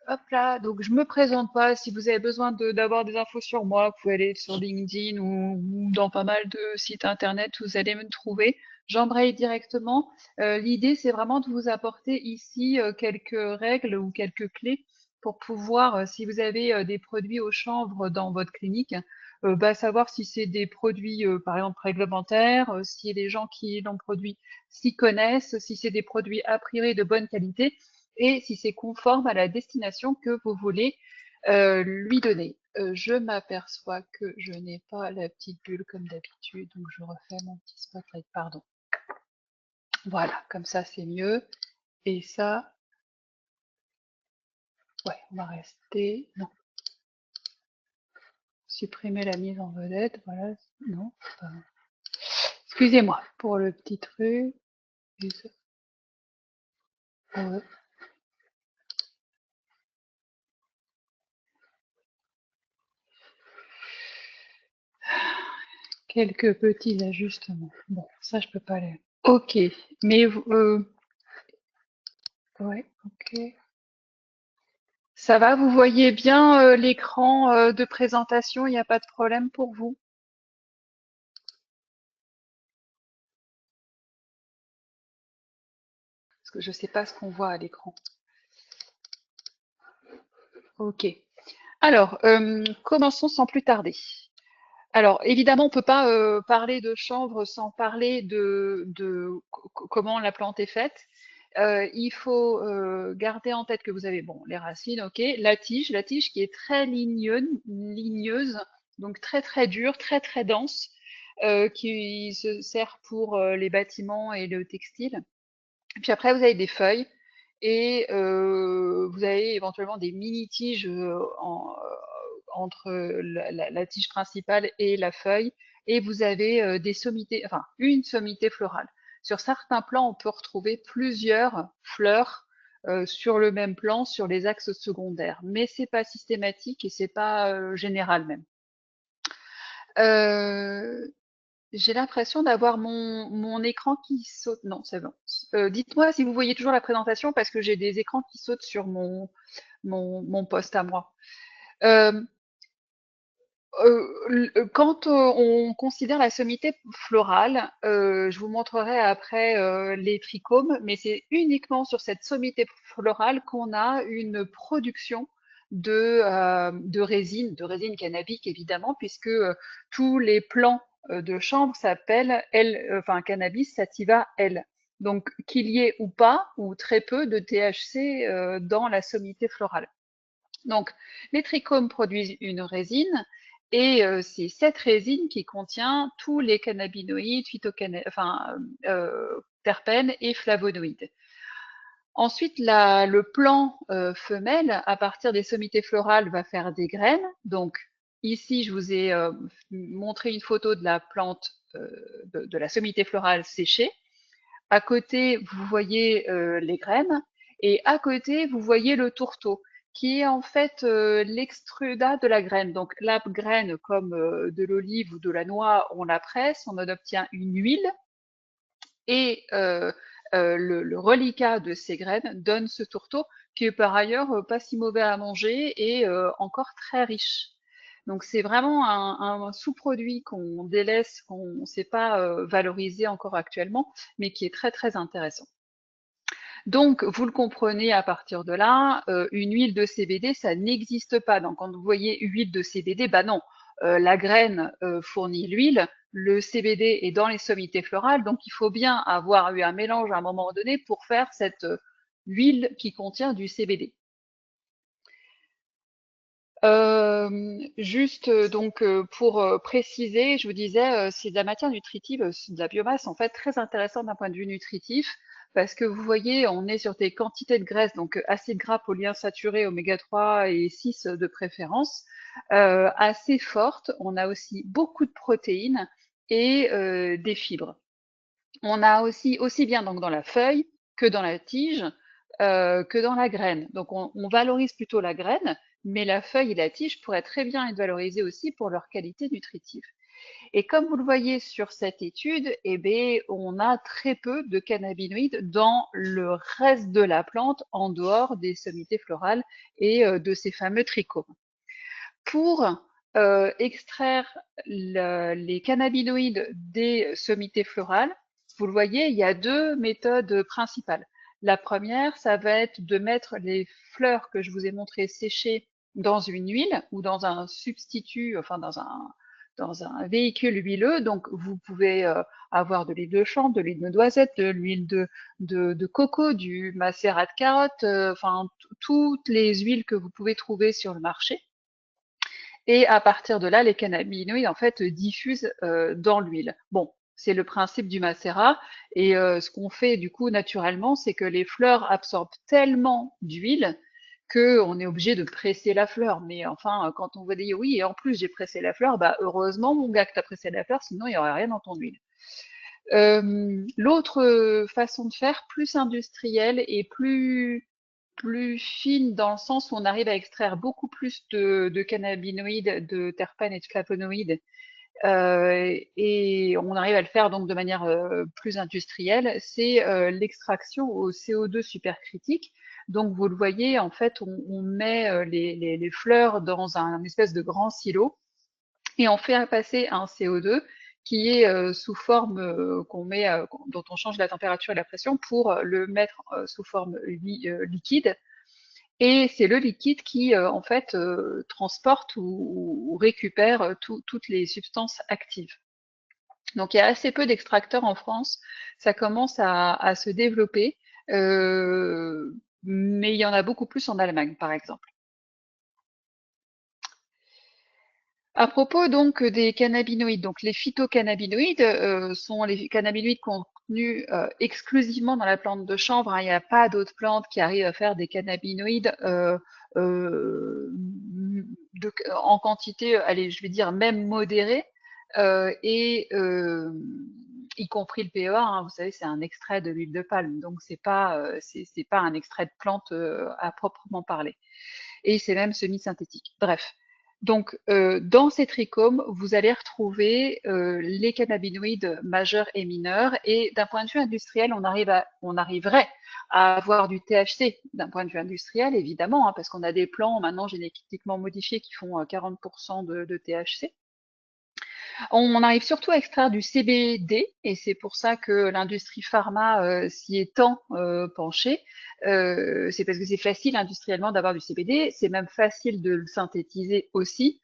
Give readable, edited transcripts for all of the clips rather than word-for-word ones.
hop là, donc je me présente pas. Si vous avez besoin d'avoir des infos sur moi, vous pouvez aller sur LinkedIn ou dans pas mal de sites internet, vous allez me trouver. J'embraye directement. L'idée, c'est vraiment de vous apporter ici quelques règles ou quelques clés pour pouvoir, si vous avez des produits au chanvre dans votre clinique, savoir si c'est des produits, par exemple, réglementaires, si les gens qui l'ont produit s'y connaissent, si c'est des produits a priori de bonne qualité et si c'est conforme à la destination que vous voulez lui donner. Je m'aperçois que je n'ai pas la petite bulle comme d'habitude, donc je refais mon petit spotlight, pardon. Voilà, comme ça c'est mieux. Et ça, ouais, on va rester. Non, supprimer la mise en vedette, voilà, non. Excusez-moi pour le petit truc. Ouais. Quelques petits ajustements. Bon, ça je peux pas aller. Ok, mais ouais, ok. Ça va, vous voyez bien l'écran de présentation, il n'y a pas de problème pour vous? Parce que je ne sais pas ce qu'on voit à l'écran. Ok. Alors, commençons sans plus tarder. Alors, évidemment, on ne peut pas parler de chanvre sans parler de comment la plante est faite. Il faut garder en tête que vous avez, bon, les racines, ok, la tige qui est très ligneuse, donc très très dure, très très dense, qui se sert pour les bâtiments et le textile. Puis après, vous avez des feuilles et vous avez éventuellement des mini-tiges entre la tige principale et la feuille, et vous avez des sommités, enfin une sommité florale. Sur certains plans, on peut retrouver plusieurs fleurs sur le même plan, sur les axes secondaires, mais c'est pas systématique et c'est pas général même. Euh, j'ai l'impression d'avoir mon écran qui saute. Non, c'est bon. Dites-moi si vous voyez toujours la présentation parce que j'ai des écrans qui sautent sur mon poste à moi. Euh, quand on considère la sommité florale, je vous montrerai après les trichomes, mais c'est uniquement sur cette sommité florale qu'on a une production de résine cannabique évidemment, puisque tous les plants de chanvre s'appellent enfin cannabis sativa L. Donc qu'il y ait ou pas, ou très peu de THC dans la sommité florale. Donc, les trichomes produisent une résine et c'est cette résine qui contient tous les cannabinoïdes, terpènes et flavonoïdes. Ensuite, le plant femelle, à partir des sommités florales, va faire des graines. Donc, ici, je vous ai montré une photo de la plante de la sommité florale séchée. À côté, vous voyez les graines et à côté, vous voyez le tourteau qui est en fait l'extrudat de la graine. Donc la graine, comme de l'olive ou de la noix, on la presse, on en obtient une huile et le reliquat de ces graines donne ce tourteau qui est par ailleurs pas si mauvais à manger et encore très riche. Donc c'est vraiment un sous-produit qu'on délaisse, qu'on ne sait pas valoriser encore actuellement, mais qui est très très intéressant. Donc, vous le comprenez à partir de là, une huile de CBD, ça n'existe pas. Donc, quand vous voyez huile de CBD, bah non, la graine fournit l'huile, le CBD est dans les sommités florales, donc il faut bien avoir eu un mélange à un moment donné pour faire cette huile qui contient du CBD. Juste donc pour préciser, je vous disais, c'est de la matière nutritive, c'est de la biomasse en fait très intéressante d'un point de vue nutritif parce que vous voyez, on est sur des quantités de graisse, donc acides gras polyinsaturés, oméga 3 et 6 de préférence, assez fortes. On a aussi beaucoup de protéines et des fibres. On a aussi bien donc dans la feuille que dans la tige, que dans la graine. Donc on valorise plutôt la graine, mais la feuille et la tige pourraient très bien être valorisées aussi pour leur qualité nutritive. Et comme vous le voyez sur cette étude, eh bien, on a très peu de cannabinoïdes dans le reste de la plante, en dehors des sommités florales et de ces fameux trichomes. Pour extraire les cannabinoïdes des sommités florales, vous le voyez, il y a deux méthodes principales. La première, ça va être de mettre les fleurs que je vous ai montrées séchées dans une huile ou dans un substitut, enfin dans un véhicule huileux. Donc vous pouvez avoir de l'huile de chanvre, de l'huile de noisette, de l'huile de coco, du macérat de carotte, enfin toutes les huiles que vous pouvez trouver sur le marché. Et à partir de là, les cannabinoïdes en fait diffusent dans l'huile. Bon, c'est le principe du macérat. Et ce qu'on fait du coup naturellement, c'est que les fleurs absorbent tellement d'huile qu'on est obligé de presser la fleur. Mais enfin, quand on va dire oui, et en plus j'ai pressé la fleur, bah heureusement mon gars que t'as pressé la fleur, sinon il n'y aurait rien dans ton huile. L'autre façon de faire, plus industrielle et plus fine dans le sens où on arrive à extraire beaucoup plus de cannabinoïdes, de terpènes et de flavonoïdes, et on arrive à le faire donc de manière plus industrielle, c'est l'extraction au CO2 supercritique. Donc vous le voyez, en fait, on met les fleurs dans un espèce de grand silo et on fait passer un CO2 qui est sous forme qu'on met, dont on change la température et la pression pour le mettre sous forme liquide. Et c'est le liquide qui, en fait, transporte ou récupère toutes les substances actives. Donc il y a assez peu d'extracteurs en France, ça commence à se développer, mais il y en a beaucoup plus en Allemagne, par exemple. À propos donc des cannabinoïdes, donc les phytocannabinoïdes sont les cannabinoïdes contenus exclusivement dans la plante de chanvre, hein. Il n'y a pas d'autres plantes qui arrivent à faire des cannabinoïdes euh, en quantité, allez, je vais dire même modérée, et y compris le PEA, hein, vous savez, c'est un extrait de l'huile de palme, donc c'est pas un extrait de plante à proprement parler. Et c'est même semi-synthétique. Bref. Donc, dans ces trichomes, vous allez retrouver les cannabinoïdes majeurs et mineurs. Et d'un point de vue industriel, on arriverait à avoir du THC d'un point de vue industriel, évidemment, hein, parce qu'on a des plants maintenant génétiquement modifiés qui font 40% de THC. On arrive surtout à extraire du CBD et c'est pour ça que l'industrie pharma s'y est tant penchée. C'est parce que c'est facile industriellement d'avoir du CBD, c'est même facile de le synthétiser aussi.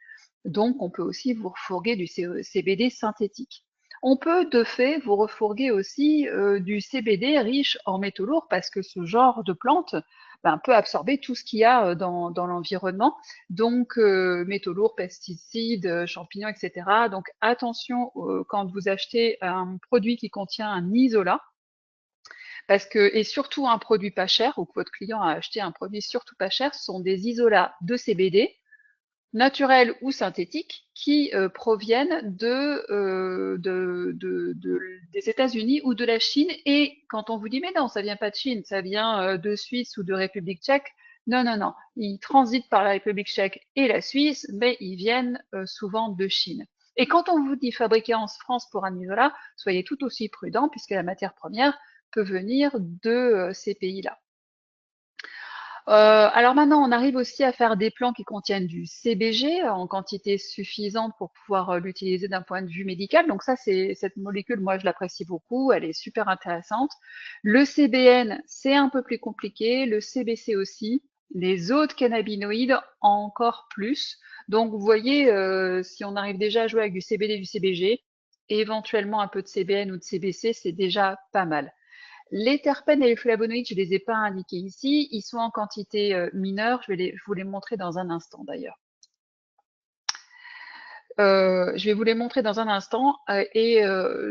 Donc, on peut aussi vous refourguer du CBD synthétique. On peut de fait vous refourguer aussi du CBD riche en métaux lourds parce que ce genre de plante peut absorber tout ce qu'il y a dans l'environnement. Donc, métaux lourds, pesticides, champignons, etc. Donc, attention quand vous achetez un produit qui contient un isolat, parce que, et surtout un produit pas cher, ou que votre client a acheté un produit surtout pas cher, ce sont des isolats de CBD, naturels ou synthétiques, qui proviennent des États-Unis ou de la Chine. Et quand on vous dit, mais non, ça vient pas de Chine, ça vient de Suisse ou de République tchèque, non, non, non, ils transitent par la République tchèque et la Suisse, mais ils viennent souvent de Chine. Et quand on vous dit fabriqué en France pour un isolat, soyez tout aussi prudent puisque la matière première peut venir de ces pays-là. Alors maintenant, on arrive aussi à faire des plants qui contiennent du CBG en quantité suffisante pour pouvoir l'utiliser d'un point de vue médical. Donc ça, c'est cette molécule, moi je l'apprécie beaucoup, elle est super intéressante. Le CBN, c'est un peu plus compliqué, le CBC aussi, les autres cannabinoïdes encore plus. Donc vous voyez, si on arrive déjà à jouer avec du CBD, du CBG, éventuellement un peu de CBN ou de CBC, c'est déjà pas mal. Les terpènes et les flavonoïdes, je les ai pas indiqués ici. Ils sont en quantité mineure. Je vous les montrer dans un instant d'ailleurs. Je vais vous les montrer dans un instant. Et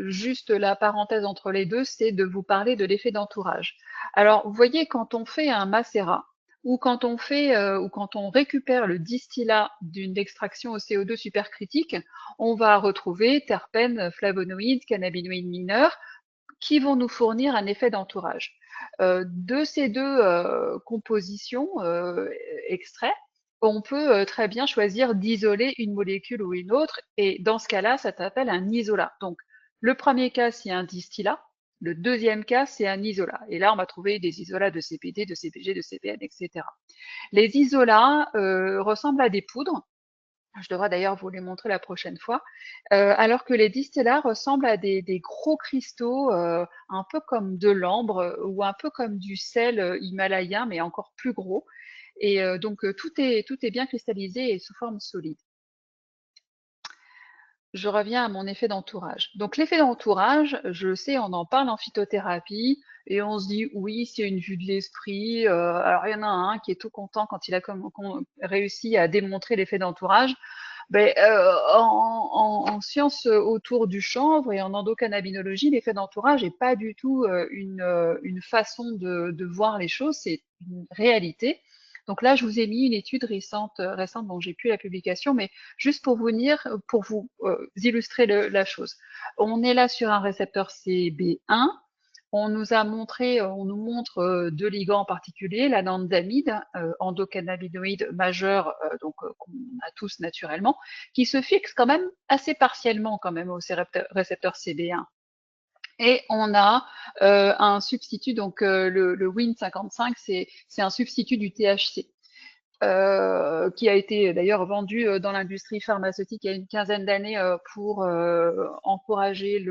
juste la parenthèse entre les deux, c'est de vous parler de l'effet d'entourage. Alors, vous voyez, quand on fait un macérat, ou quand on récupère le distillat d'une extraction au CO2 supercritique, on va retrouver terpènes, flavonoïdes, cannabinoïdes mineurs, qui vont nous fournir un effet d'entourage. De ces deux compositions extraits, on peut très bien choisir d'isoler une molécule ou une autre, et dans ce cas-là, ça s'appelle un isolat. Donc, le premier cas, c'est un distillat. Le deuxième cas, c'est un isolat. Et là, on va trouver des isolats de CPD, de CPG, de CPN, etc. Les isolats ressemblent à des poudres. Je devrais d'ailleurs vous les montrer la prochaine fois. Alors que les distillats ressemblent à des gros cristaux, un peu comme de l'ambre ou un peu comme du sel himalayen, mais encore plus gros. Et donc tout est bien cristallisé et sous forme solide. Je reviens à mon effet d'entourage. Donc l'effet d'entourage, je sais, on en parle en phytothérapie et on se dit oui, c'est une vue de l'esprit. Alors il y en a un qui est tout content quand il a réussi à démontrer l'effet d'entourage. Ben, en sciences autour du chanvre et en endocannabinologie, l'effet d'entourage n'est pas du tout une façon de voir les choses, c'est une réalité. Donc là, je vous ai mis une étude récente dont j'ai plus la publication, mais juste pour vous dire, pour vous illustrer la chose. On est là sur un récepteur CB1. On nous a montré, on nous montre deux ligands en particulier, l'anandamide, endocannabinoïde majeur, donc qu'on a tous naturellement, qui se fixe quand même assez partiellement quand même au récepteur CB1. Et on a un substitut, donc le Win55, c'est un substitut du THC. Qui a été d'ailleurs vendu dans l'industrie pharmaceutique il y a une quinzaine d'années pour encourager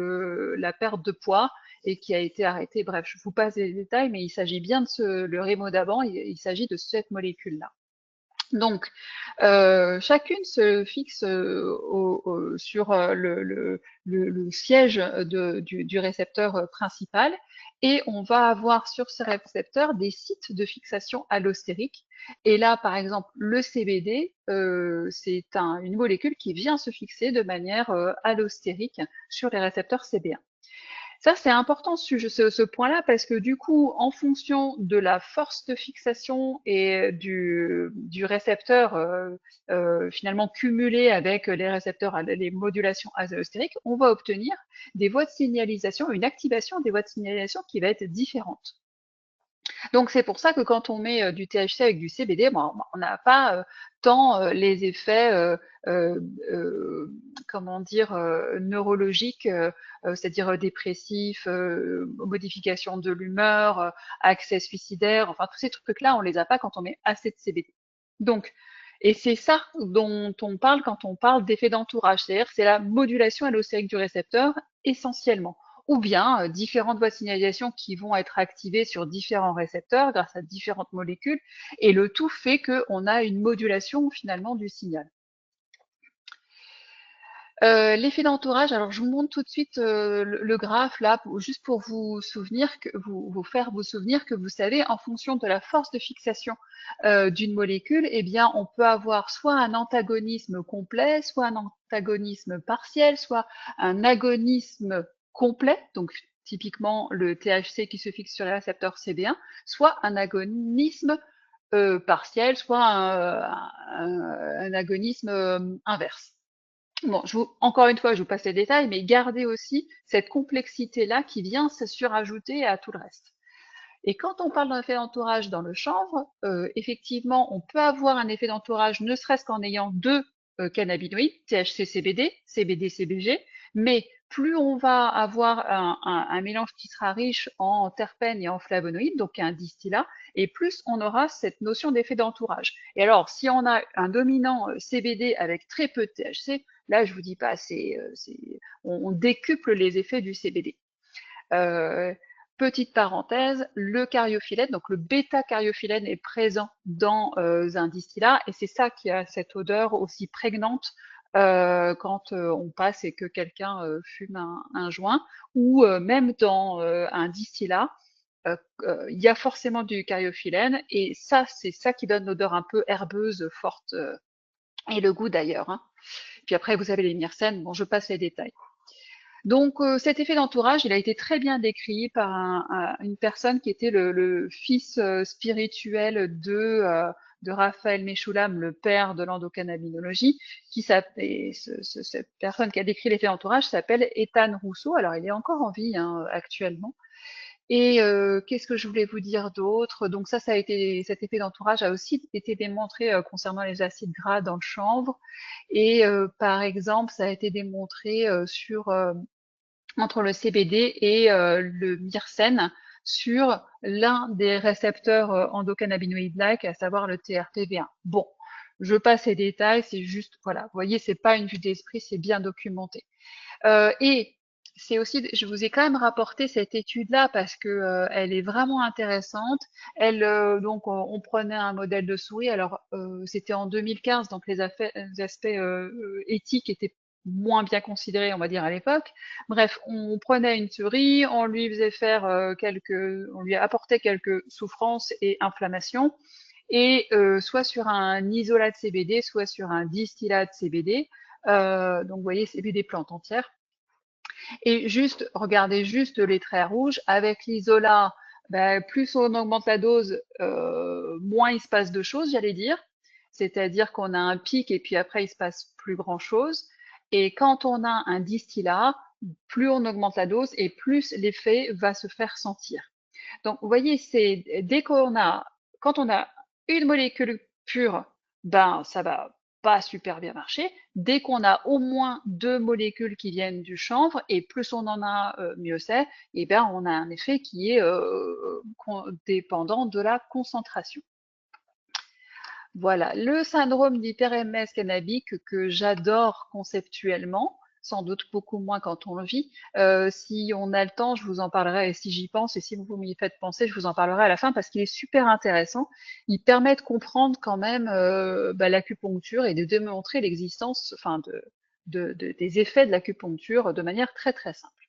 la perte de poids et qui a été arrêté. Bref, je vous passe les détails, mais il s'agit bien de le Rémodavant, il s'agit de cette molécule-là. Donc, chacune se fixe sur le siège du récepteur principal et on va avoir sur ce récepteur des sites de fixation allostérique. Et là, par exemple, le CBD, c'est une molécule qui vient se fixer de manière allostérique sur les récepteurs CB1. Ça, c'est important ce point-là parce que du coup, en fonction de la force de fixation et du récepteur finalement cumulé avec les récepteurs, les modulations allostériques, on va obtenir des voies de signalisation, une activation des voies de signalisation qui va être différente. Donc c'est pour ça que quand on met du THC avec du CBD, bon, on n'a pas tant les effets, comment dire, neurologiques, c'est-à-dire dépressifs, modification de l'humeur, accès suicidaire, enfin tous ces trucs-là, on les a pas quand on met assez de CBD. Donc, et c'est ça dont on parle quand on parle d'effet d'entourage, c'est-à-dire c'est la modulation allostérique du récepteur essentiellement ou bien différentes voies de signalisation qui vont être activées sur différents récepteurs grâce à différentes molécules, et le tout fait qu'on a une modulation finalement du signal. L'effet d'entourage, alors je vous montre tout de suite le graphe là, juste pour vous souvenir vous faire vous souvenir que vous savez, en fonction de la force de fixation d'une molécule, eh bien on peut avoir soit un antagonisme complet, soit un antagonisme partiel, soit un agonisme complet, donc typiquement le THC qui se fixe sur les récepteurs CB1, soit un agonisme partiel, soit un agonisme inverse. Bon, encore une fois, je vous passe les détails, mais gardez aussi cette complexité-là qui vient se surajouter à tout le reste. Et quand on parle d'un effet d'entourage dans le chanvre, effectivement, on peut avoir un effet d'entourage ne serait-ce qu'en ayant deux cannabinoïdes, THC-CBD, CBD-CBG, mais plus on va avoir un mélange qui sera riche en terpènes et en flavonoïdes, donc un distillat, et plus on aura cette notion d'effet d'entourage. Et alors, si on a un dominant CBD avec très peu de THC, là, je vous dis pas, on décuple les effets du CBD. Petite parenthèse, le cariophyllène, donc le bêta-cariophyllène est présent dans un distillat et c'est ça qui a cette odeur aussi prégnante quand on passe et que quelqu'un fume un joint, ou même dans un distillat, il y a forcément du cariophyllène et ça, c'est ça qui donne l'odeur un peu herbeuse, forte, et le goût d'ailleurs, hein. Puis après, vous avez les myrcènes, bon, je passe les détails. Donc cet effet d'entourage, il a été très bien décrit par une personne qui était le fils spirituel de Raphaël Mechoulam, le père de l'endocannabinologie, cette personne qui a décrit l'effet d'entourage s'appelle Ethan Rousseau. Alors il est encore en vie hein, actuellement. Et qu'est-ce que je voulais vous dire d'autre? Donc ça a été, cet effet d'entourage a aussi été démontré concernant les acides gras dans le chanvre. Et par exemple, ça a été démontré entre le CBD et le myrcène sur l'un des récepteurs endocannabinoïdes-like, à savoir le TRPV1. Bon, je passe les détails, c'est juste, voilà, vous voyez, c'est pas une vue d'esprit, c'est bien documenté. Et c'est aussi, je vous ai quand même rapporté cette étude-là parce que elle est vraiment intéressante. Elle, donc, on prenait un modèle de souris. Alors, c'était en 2015, donc les aspects éthiques étaient moins bien considérés, on va dire, à l'époque. Bref, on prenait une souris, on lui faisait faire on lui apportait quelques souffrances et inflammations, et soit sur un isolat de CBD, soit sur un distillat de CBD. Donc, vous voyez, c'est des plantes entières. Et juste, regardez juste les traits rouges. Avec l'isolat, ben, plus on augmente la dose, moins il se passe de choses, j'allais dire. C'est-à-dire qu'on a un pic et puis après, il se passe plus grand-chose. Et quand on a un distillat, plus on augmente la dose et plus l'effet va se faire sentir. Donc, vous voyez, c'est dès quand on a une molécule pure, ben, ça va pas super bien marcher. Dès qu'on a au moins deux molécules qui viennent du chanvre, et plus on en a, mieux c'est, et ben, on a un effet qui est dépendant de la concentration. Voilà, le syndrome d'hyper-MS cannabique que j'adore conceptuellement, sans doute beaucoup moins quand on le vit. Si on a le temps, je vous en parlerai, et si j'y pense, et si vous m'y faites penser, je vous en parlerai à la fin parce qu'il est super intéressant. Il permet de comprendre quand même l'acupuncture et de démontrer l'existence, enfin, des effets de l'acupuncture de manière très très simple.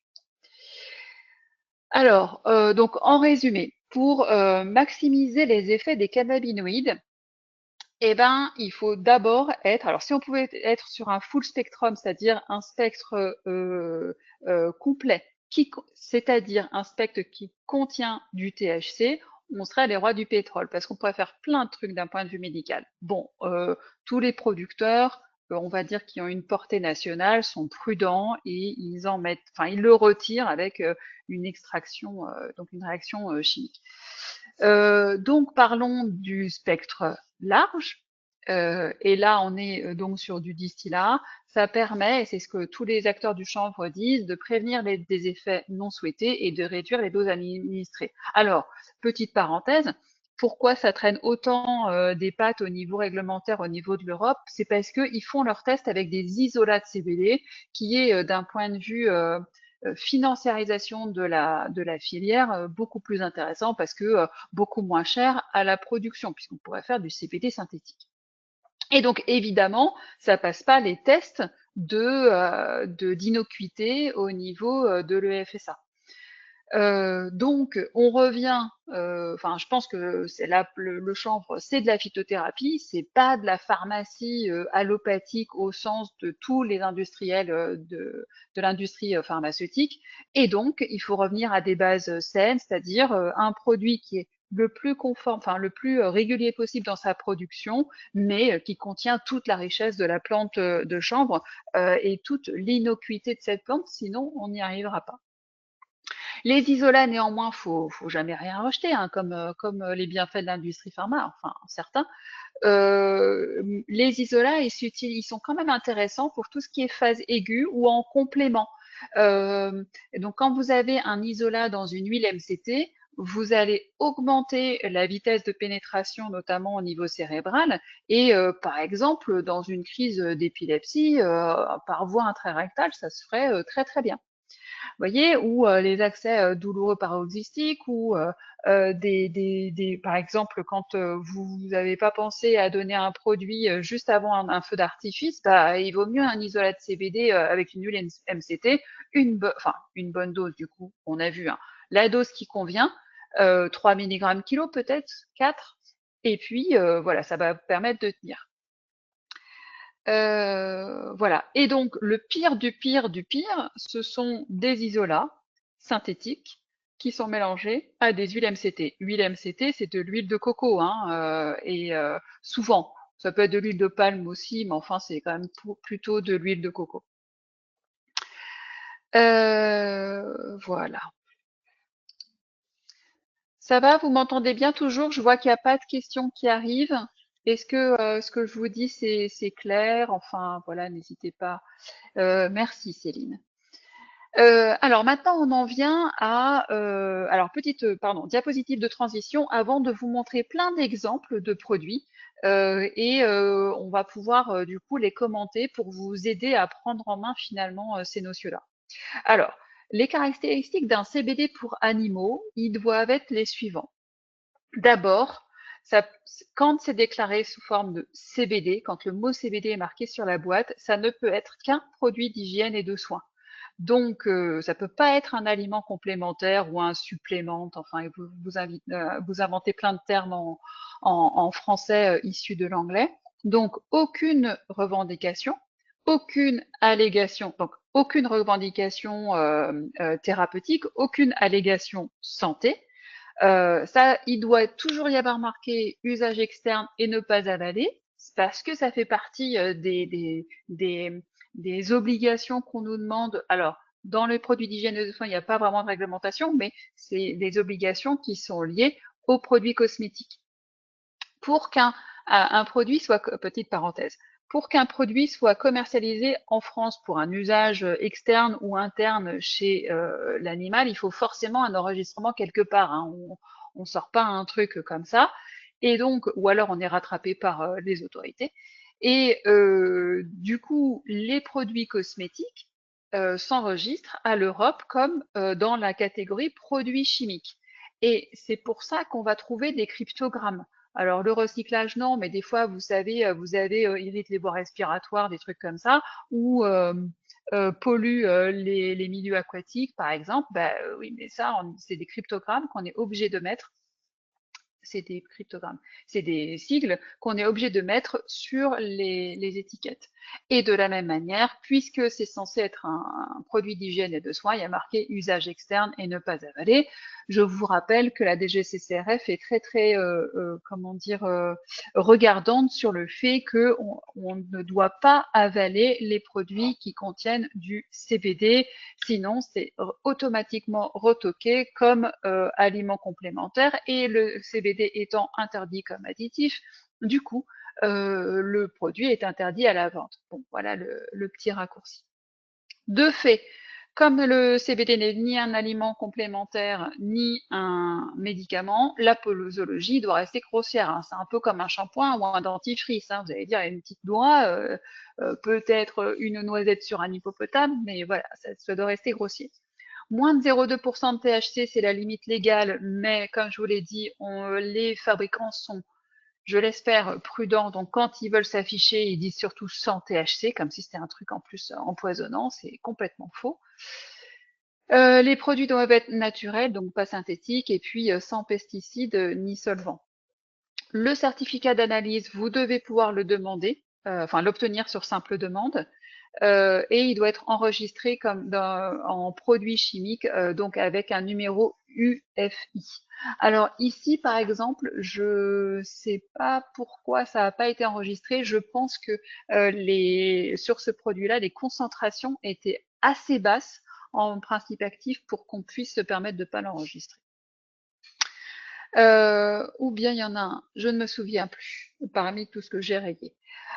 Alors, donc en résumé, pour maximiser les effets des cannabinoïdes, eh ben, il faut d'abord être, alors si on pouvait être sur un full spectrum, c'est-à-dire un spectre complet, c'est-à-dire un spectre qui contient du THC, on serait les rois du pétrole, parce qu'on pourrait faire plein de trucs d'un point de vue médical. Bon, tous les producteurs, on va dire, qui ont une portée nationale, sont prudents et ils en mettent, enfin, ils le retirent avec une extraction, donc une réaction chimique. Donc parlons du spectre large. Et là, on est donc sur du distillat. Ça permet, et c'est ce que tous les acteurs du chanvre disent, de prévenir des effets non souhaités et de réduire les doses administrées. Alors, petite parenthèse, pourquoi ça traîne autant des pattes au niveau réglementaire, au niveau de l'Europe? C'est parce qu'ils font leurs tests avec des isolats de CBD, qui est d'un point de vue financiarisation de la filière beaucoup plus intéressant parce que beaucoup moins cher à la production, puisqu'on pourrait faire du CBD synthétique. Et donc, évidemment, ça passe pas les tests d'innocuité au niveau de l'EFSA. Donc, on revient, enfin, je pense que c'est là le chanvre, c'est de la phytothérapie, c'est pas de la pharmacie allopathique au sens de tous les industriels de l'industrie pharmaceutique. Et donc, il faut revenir à des bases saines, c'est-à-dire un produit qui est le plus conforme, enfin le plus régulier possible dans sa production, mais qui contient toute la richesse de la plante de chanvre et toute l'innocuité de cette plante, sinon on n'y arrivera pas. Les isolats, néanmoins, faut jamais rien rejeter, hein, comme les bienfaits de l'industrie pharma, enfin certains. Les isolats, ils sont quand même intéressants pour tout ce qui est phase aiguë ou en complément. Donc, quand vous avez un isolat dans une huile MCT, vous allez augmenter la vitesse de pénétration, notamment au niveau cérébral, et par exemple, dans une crise d'épilepsie, par voie intrarectale, ça se ferait très très bien. Voyez, ou les accès douloureux paroxystiques, ou par exemple, quand vous n'avez pas pensé à donner un produit juste avant un feu d'artifice, bah, il vaut mieux un isolat de CBD avec une huile MCT, enfin, une bonne dose du coup, on a vu, hein, la dose qui convient, 3 mg kilo peut-être, 4, et puis voilà, ça va permettre de tenir. Voilà. Et donc, le pire du pire du pire, ce sont des isolats synthétiques qui sont mélangés à des huiles MCT. Huile MCT, c'est de l'huile de coco, hein, et souvent, ça peut être de l'huile de palme aussi, mais enfin, c'est quand même plutôt de l'huile de coco. Voilà. Ça va, vous m'entendez bien toujours? Je vois qu'il n'y a pas de questions qui arrivent. Est-ce que ce que je vous dis, c'est clair? Enfin, voilà, n'hésitez pas. Merci Céline. Alors maintenant, on en vient à alors petite pardon, diapositive de transition avant de vous montrer plein d'exemples de produits et on va pouvoir du coup les commenter pour vous aider à prendre en main finalement ces notions-là. Alors, les caractéristiques d'un CBD pour animaux, ils doivent être les suivants. D'abord, ça, quand c'est déclaré sous forme de CBD, quand le mot CBD est marqué sur la boîte, ça ne peut être qu'un produit d'hygiène et de soins. Donc, ça peut pas être un aliment complémentaire ou un supplément. Enfin, vous inventez plein de termes en français issus de l'anglais. Donc, aucune revendication, aucune allégation, donc aucune revendication thérapeutique, aucune allégation santé. Ça, il doit toujours y avoir marqué usage externe et ne pas avaler, parce que ça fait partie des obligations qu'on nous demande. Alors, dans les produits d'hygiène et de soins, il n'y a pas vraiment de réglementation, mais c'est des obligations qui sont liées aux produits cosmétiques. Pour qu'un produit soit, petite parenthèse, pour qu'un produit soit commercialisé en France pour un usage externe ou interne chez l'animal, il faut forcément un enregistrement quelque part, hein. On sort pas un truc comme ça. Et donc, ou alors on est rattrapé par les autorités. Et du coup, les produits cosmétiques s'enregistrent à l'Europe comme dans la catégorie produits chimiques. Et c'est pour ça qu'on va trouver des cryptogrammes. Alors le recyclage, non, mais des fois, vous savez, vous avez irrite les voies respiratoires, des trucs comme ça, ou pollue les milieux aquatiques, par exemple. Bah, oui, mais ça, c'est des cryptogrammes qu'on est obligé de mettre. C'est des cryptogrammes, c'est des sigles qu'on est obligé de mettre sur les étiquettes. Et de la même manière, puisque c'est censé être un produit d'hygiène et de soins, il y a marqué usage externe et ne pas avaler. Je vous rappelle que la DGCCRF est très comment dire regardante sur le fait que on ne doit pas avaler les produits qui contiennent du CBD, sinon c'est automatiquement retoqué comme aliment complémentaire et le CBD étant interdit comme additif, du coup le produit est interdit à la vente. Bon, voilà le petit raccourci. De fait, comme le CBD n'est ni un aliment complémentaire ni un médicament, la posologie doit rester grossière, hein. C'est un peu comme un shampoing ou un dentifrice, hein. Vous allez dire, il y a une petite noix, peut-être une noisette sur un hippopotame, mais voilà, ça doit rester grossier. Moins de 0,2% de THC, c'est la limite légale, mais comme je vous l'ai dit, les fabricants sont, je l'espère, prudents. Donc quand ils veulent s'afficher, ils disent surtout sans THC, comme si c'était un truc en plus empoisonnant. C'est complètement faux. Les produits doivent être naturels, donc pas synthétiques, et puis sans pesticides ni solvants. Le certificat d'analyse, vous devez pouvoir le demander, enfin l'obtenir sur simple demande. Et il doit être enregistré comme en produit chimique, donc avec un numéro UFI. Alors ici, par exemple, je sais pas pourquoi ça n'a pas été enregistré. Je pense que sur ce produit-là, les concentrations étaient assez basses en principe actif pour qu'on puisse se permettre de ne pas l'enregistrer. Ou bien il y en a un, je ne me souviens plus, parmi tout ce que j'ai rayé.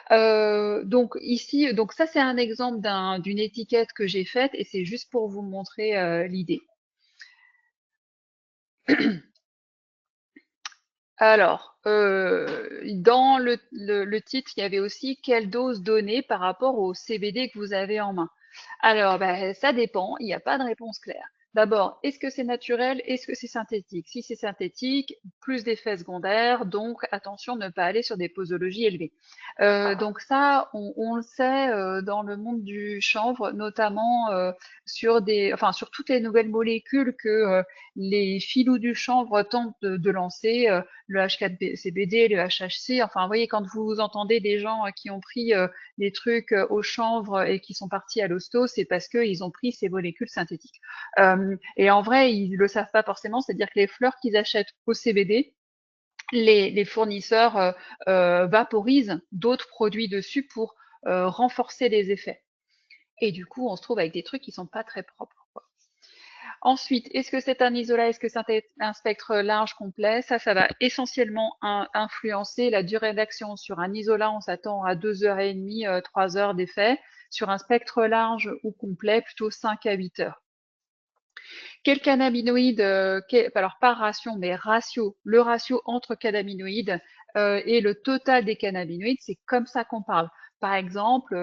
Donc ici, donc ça c'est un exemple d'une étiquette que j'ai faite et c'est juste pour vous montrer l'idée. Alors, dans le titre, il y avait aussi quelle dose donner par rapport au CBD que vous avez en main. Alors, bah, ça dépend, il n'y a pas de réponse claire. D'abord, est-ce que c'est naturel? Est-ce que c'est synthétique? Si c'est synthétique, plus d'effets secondaires, donc attention de ne pas aller sur des posologies élevées. Donc ça, on le sait dans le monde du chanvre, notamment enfin, sur toutes les nouvelles molécules que les filous du chanvre tentent de lancer. Le H4CBD, le HHC. Enfin, vous voyez, quand vous entendez des gens qui ont pris des trucs au chanvre et qui sont partis à l'hosto, c'est parce qu'ils ont pris ces molécules synthétiques. Et en vrai, ils le savent pas forcément, c'est-à-dire que les fleurs qu'ils achètent au CBD, les fournisseurs vaporisent d'autres produits dessus pour renforcer les effets. Et du coup, on se trouve avec des trucs qui sont pas très propres, quoi. Ensuite, est-ce que c'est un isolat? Est-ce que c'est un spectre large complet? Ça va essentiellement influencer la durée d'action. Sur un isolat, on s'attend à 2h30, 3 heures d'effet. Sur un spectre large ou complet, plutôt 5 à 8 heures. Quel cannabinoïde, alors pas ration, mais ratio, le ratio entre cannabinoïdes et le total des cannabinoïdes, c'est comme ça qu'on parle. Par exemple,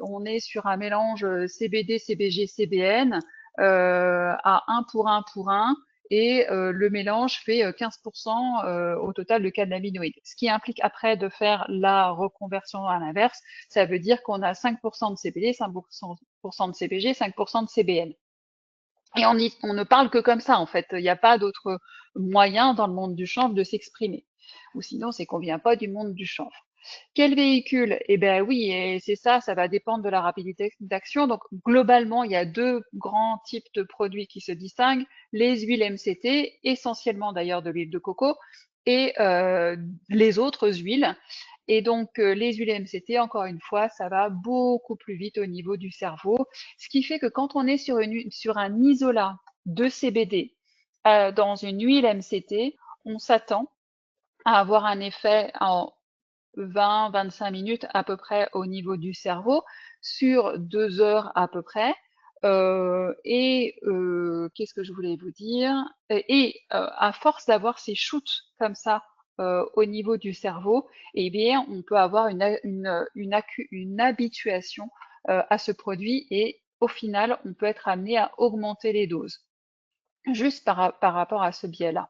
on est sur un mélange CBD, CBG, CBN à 1 pour 1 pour 1 et le mélange fait 15% au total de cannabinoïdes. Ce qui implique après de faire la reconversion à l'inverse, ça veut dire qu'on a 5% de CBD, 5% de CBG, 5% de CBN. Et on ne parle que comme ça, en fait. Il n'y a pas d'autre moyen dans le monde du chanvre de s'exprimer. Ou sinon, c'est qu'on vient pas du monde du chanvre. Quel véhicule? Eh ben oui, et c'est ça, ça va dépendre de la rapidité d'action. Donc, globalement, il y a deux grands types de produits qui se distinguent. Les huiles MCT, essentiellement d'ailleurs de l'huile de coco, et les autres huiles. Et donc, les huiles MCT, encore une fois, ça va beaucoup plus vite au niveau du cerveau. Ce qui fait que quand on est sur un isolat de CBD dans une huile MCT, on s'attend à avoir un effet en 20-25 minutes à peu près au niveau du cerveau, sur 2 heures à peu près. Qu'est-ce que je voulais vous dire? À force d'avoir ces shoots comme ça au niveau du cerveau, eh bien, on peut avoir une habituation à ce produit et au final, on peut être amené à augmenter les doses, juste par rapport à ce biais-là.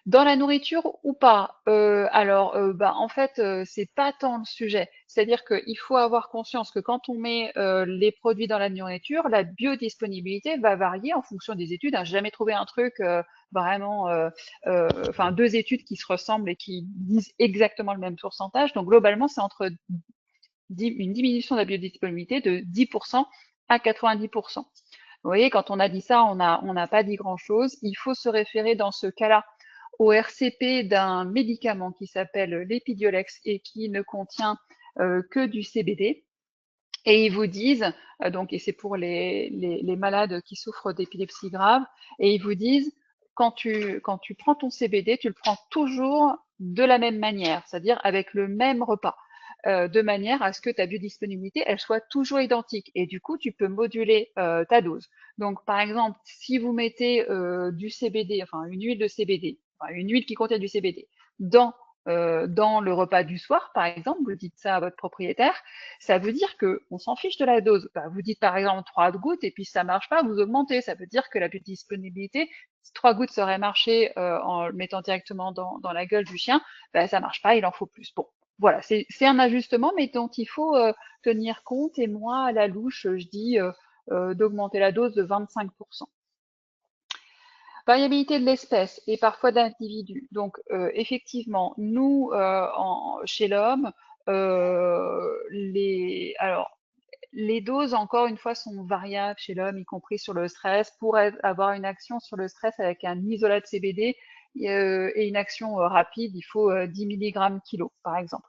Dans la nourriture ou pas? En fait, c'est pas tant le sujet. C'est-à-dire qu'il faut avoir conscience que quand on met les produits dans la nourriture, la biodisponibilité va varier en fonction des études, hein. J'ai jamais trouvé un truc vraiment, enfin 2 études qui se ressemblent et qui disent exactement le même pourcentage. Donc globalement, c'est entre une diminution de la biodisponibilité de 10% à 90%. Vous voyez, quand on a dit ça, on n'a pas dit grand-chose. Il faut se référer dans ce cas-là au RCP d'un médicament qui s'appelle l'Epidiolex et qui ne contient que du CBD. Et ils vous disent, et c'est pour les malades qui souffrent d'épilepsie grave, et ils vous disent, quand tu prends ton CBD, tu le prends toujours de la même manière, c'est-à-dire avec le même repas, de manière à ce que ta biodisponibilité, elle soit toujours identique. Et du coup, tu peux moduler ta dose. Donc, par exemple, si vous mettez du CBD, enfin une huile de CBD, enfin, une huile qui contient du CBD, dans le repas du soir, par exemple, vous dites ça à votre propriétaire, ça veut dire que on s'en fiche de la dose. Bah, vous dites par exemple 3 gouttes et puis si ça marche pas, vous augmentez. Ça veut dire que la disponibilité, si 3 gouttes seraient marché en le mettant directement dans la gueule du chien, bah, ça marche pas, il en faut plus. Bon, voilà, c'est un ajustement, mais dont il faut tenir compte. Et moi, à la louche, je dis d'augmenter la dose de 25%. Variabilité de l'espèce et parfois de l'individu. Donc, effectivement, nous, chez l'homme, les doses, encore une fois, sont variables chez l'homme, y compris sur le stress. Pour avoir une action sur le stress avec un isolat de CBD et une action rapide, il faut 10 mg kilo, par exemple.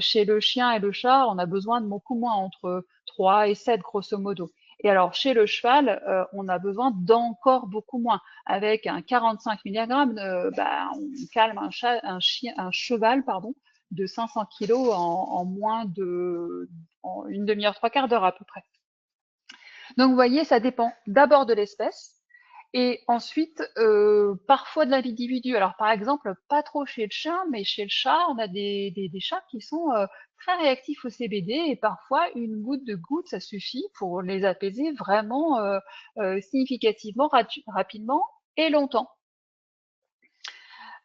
Chez le chien et le chat, on a besoin de beaucoup moins, entre 3 et 7 grosso modo. Et alors, chez le cheval, on a besoin d'encore beaucoup moins. Avec un 45 mg, on calme un cheval, pardon, de 500 kilos en moins en une demi-heure, trois quarts d'heure à peu près. Donc, vous voyez, ça dépend d'abord de l'espèce et ensuite, parfois de l'individu. Alors, par exemple, pas trop chez le chien, mais chez le chat, on a des chats qui sont très réactifs au CBD et parfois une goutte de goutte, ça suffit pour les apaiser vraiment significativement, rapidement et longtemps.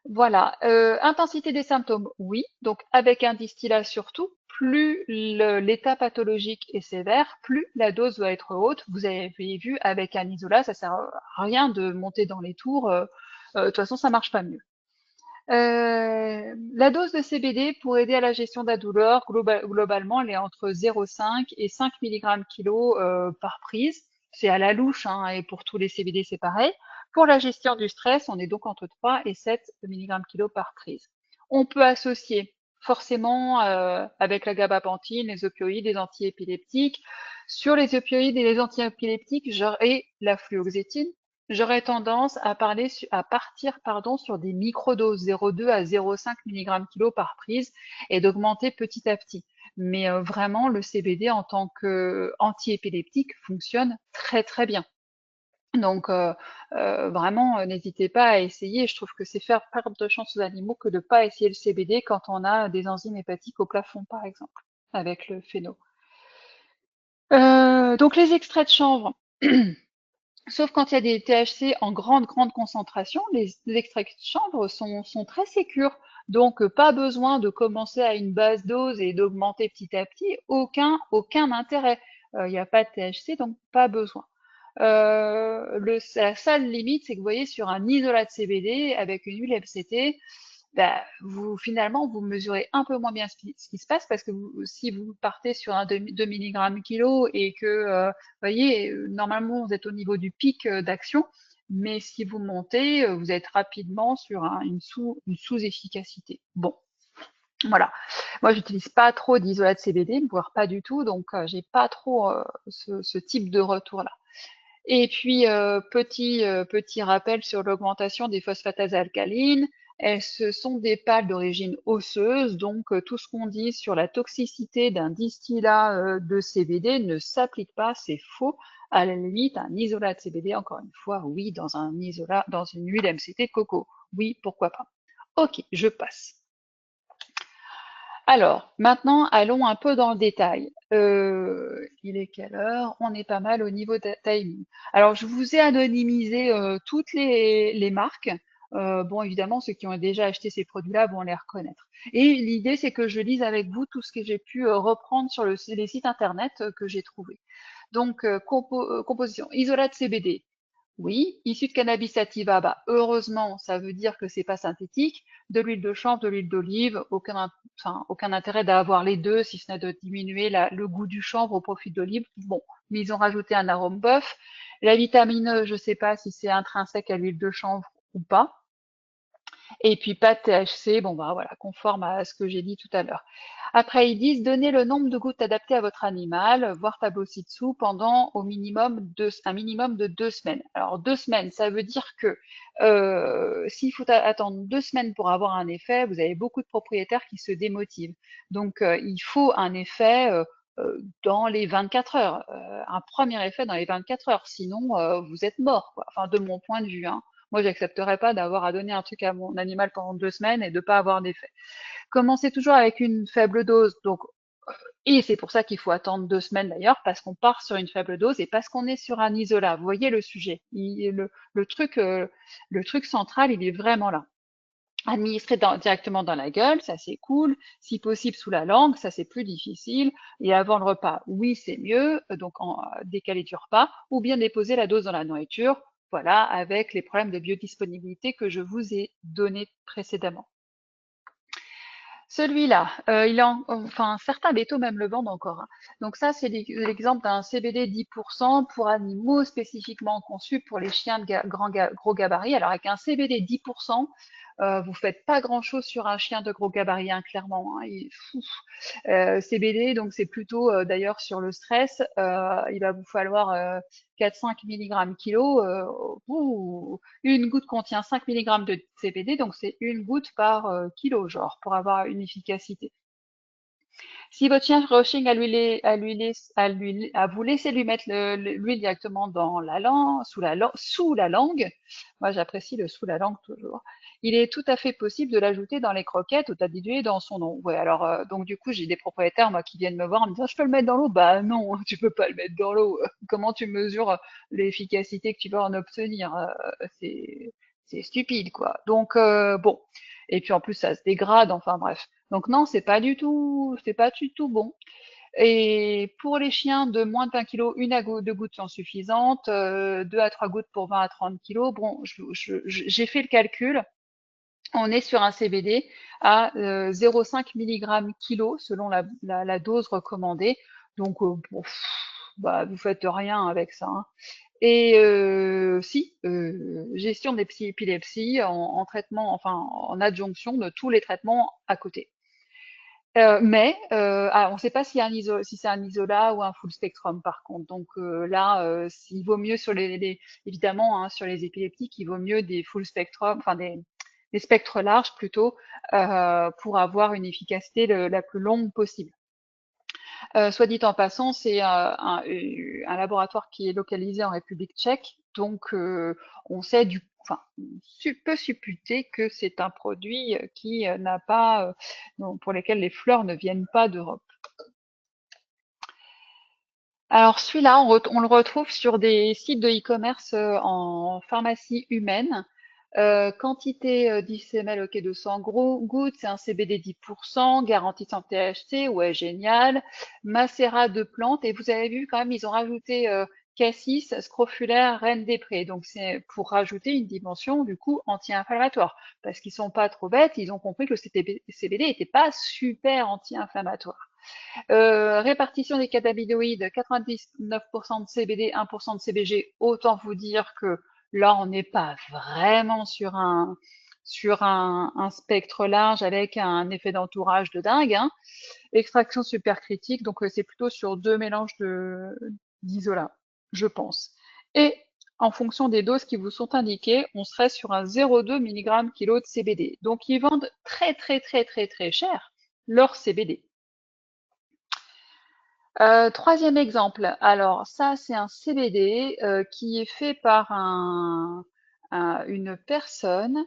Voilà, intensité des symptômes, oui. Donc avec un distillat surtout, plus l'état pathologique est sévère, plus la dose doit être haute. Vous avez vu avec un isolat, ça sert à rien de monter dans les tours. De toute façon, ça marche pas mieux. La dose de CBD pour aider à la gestion de la douleur, globalement, elle est entre 0,5 et 5 mg kilo par prise. C'est à la louche, hein, et pour tous les CBD, c'est pareil. Pour la gestion du stress, on est donc entre 3 et 7 mg kilo par prise. On peut associer forcément avec la gabapentine, les opioïdes, les antiépileptiques. Sur les opioïdes et les antiépileptiques, et la fluoxétine, j'aurais tendance à partir, pardon, sur des microdoses, 0,2 à 0,5 mg kg par prise, et d'augmenter petit à petit. Mais vraiment, le CBD en tant qu'antiépileptique fonctionne très très bien. Donc vraiment, n'hésitez pas à essayer. Je trouve que c'est faire perdre de chance aux animaux que de ne pas essayer le CBD quand on a des enzymes hépatiques au plafond, par exemple, avec le phéno. Donc les extraits de chanvre, sauf quand il y a des THC en grande, grande concentration, les extraits de chanvre sont très sécures. Donc pas besoin de commencer à une basse dose et d'augmenter petit à petit. Aucun intérêt. Il n'y a pas de THC, donc pas besoin. La seule limite, c'est que vous voyez, sur un isolat de CBD avec une huile MCT, bah, finalement, vous mesurez un peu moins bien ce qui se passe parce que si vous partez sur un 2 mg kilo et que, vous voyez, normalement, vous êtes au niveau du pic d'action, mais si vous montez, vous êtes rapidement sur une sous-efficacité. Bon, voilà. Moi, j'utilise pas trop d'isolat de CBD, voire pas du tout, donc j'ai pas trop ce type de retour-là. Et puis, petit rappel sur l'augmentation des phosphatases alcalines. Ce sont des pales d'origine osseuse, donc tout ce qu'on dit sur la toxicité d'un distillat de CBD ne s'applique pas, c'est faux. À la limite, un isolat de CBD, encore une fois, oui, dans dans une huile MCT de coco. Oui, pourquoi pas. Ok, je passe. Alors, maintenant, allons un peu dans le détail. Il est quelle heure? On est pas mal au niveau de timing. Alors, je vous ai anonymisé toutes les marques. Bon, évidemment, ceux qui ont déjà acheté ces produits-là vont les reconnaître. Et l'idée, c'est que je lise avec vous tout ce que j'ai pu reprendre sur les sites internet que j'ai trouvés. Donc, composition. Isolat de CBD. Oui, issu de cannabis sativa, bah, heureusement, ça veut dire que c'est pas synthétique. De l'huile de chanvre, de l'huile d'olive, aucun intérêt d'avoir les deux, si ce n'est de diminuer le goût du chanvre au profit de l'olive. Bon, mais ils ont rajouté un arôme bœuf. La vitamine E, je sais pas si c'est intrinsèque à l'huile de chanvre ou pas. Et puis pas de THC, bon bah voilà, conforme à ce que j'ai dit tout à l'heure. Après, ils disent donnez le nombre de gouttes adaptées à votre animal, voir tableau ci-dessous, pendant un minimum de 2 semaines. Alors 2 semaines, ça veut dire que s'il faut attendre 2 semaines pour avoir un effet, vous avez beaucoup de propriétaires qui se démotivent. Donc il faut un effet dans les 24 heures, un premier effet dans les 24 heures, sinon vous êtes mort, quoi. Enfin de mon point de vue, hein. Moi, j'accepterais pas d'avoir à donner un truc à mon animal pendant 2 semaines et de pas avoir d'effet. Commencez toujours avec une faible dose, donc, et c'est pour ça qu'il faut attendre 2 semaines d'ailleurs, parce qu'on part sur une faible dose et parce qu'on est sur un isolat. Vous voyez le sujet. Le truc central, il est vraiment là. Administrer directement dans la gueule, ça c'est cool. Si possible sous la langue, ça c'est plus difficile. Et avant le repas, oui c'est mieux, donc en décaler du repas, ou bien déposer la dose dans la nourriture, voilà, avec les problèmes de biodisponibilité que je vous ai donnés précédemment. Celui-là, enfin certains bétos même le vendent encore, hein. Donc ça, c'est l'exemple d'un CBD 10% pour animaux spécifiquement conçus pour les chiens de gros gabarit. Alors avec un CBD 10%, vous faites pas grand-chose sur un chien de gros gabarit, hein, clairement, hein. CBD, donc c'est plutôt d'ailleurs sur le stress. Il va vous falloir 4-5 mg kilo. Une goutte contient 5 mg de CBD, donc c'est une goutte par kilo, genre, pour avoir une efficacité. Si votre chien rushing à vous laisser lui mettre l'huile directement dans la langue, sous la langue, moi j'apprécie le sous la langue toujours, il est tout à fait possible de l'ajouter dans les croquettes ou d'additionner dans son nom. Ouais, alors donc du coup j'ai des propriétaires moi qui viennent me voir en me disant je peux le mettre dans l'eau? Bah non, tu peux pas le mettre dans l'eau. Comment tu mesures l'efficacité que tu vas en obtenir? C'est stupide quoi. Donc bon. Et puis en plus ça se dégrade, enfin bref. Donc non, c'est pas du tout bon. Et pour les chiens de moins de 20 kilos, 1 à 2 gouttes sont suffisantes, 2 à 3 gouttes pour 20 à 30 kilos. Bon, j'ai fait le calcul. On est sur un CBD à 0,5 mg kilo selon la dose recommandée. Donc, bon, bah, vous faites rien avec ça, hein. Et si, gestion des épilepsies en traitement, enfin en adjonction de tous les traitements à côté. On ne sait pas s'il y a si c'est un isolat ou un full spectrum par contre. Donc là, il vaut mieux sur évidemment, hein, sur les épileptiques, il vaut mieux des full spectrum, enfin des spectres larges plutôt, pour avoir une efficacité la plus longue possible. Soit dit en passant, c'est un laboratoire qui est localisé en République tchèque, donc on sait enfin, on peut supputer que c'est un produit qui n'a pas, pour lesquels les fleurs ne viennent pas d'Europe. Alors celui-là, on le retrouve sur des sites de e-commerce en pharmacie humaine. Quantité 10 ml, ok, 200 gouttes, c'est un CBD 10%, garantie sans THC, ouais, génial. Macérat de plantes, et vous avez vu quand même, ils ont rajouté cassis, scrofulaire, reine des prés. Donc c'est pour rajouter une dimension du coup anti-inflammatoire. Parce qu'ils sont pas trop bêtes, ils ont compris que le CBD était pas super anti-inflammatoire. Répartition des cannabinoïdes, 99% de CBD, 1% de CBG. Autant vous dire que là, on n'est pas vraiment sur un spectre large avec un effet d'entourage de dingue, hein. Extraction supercritique, donc c'est plutôt sur 2 mélanges d'isolat, je pense. Et en fonction des doses qui vous sont indiquées, on serait sur un 0,2 mg kg de CBD. Donc ils vendent très très très très très cher leur CBD. Troisième exemple, alors ça c'est un CBD qui est fait par une personne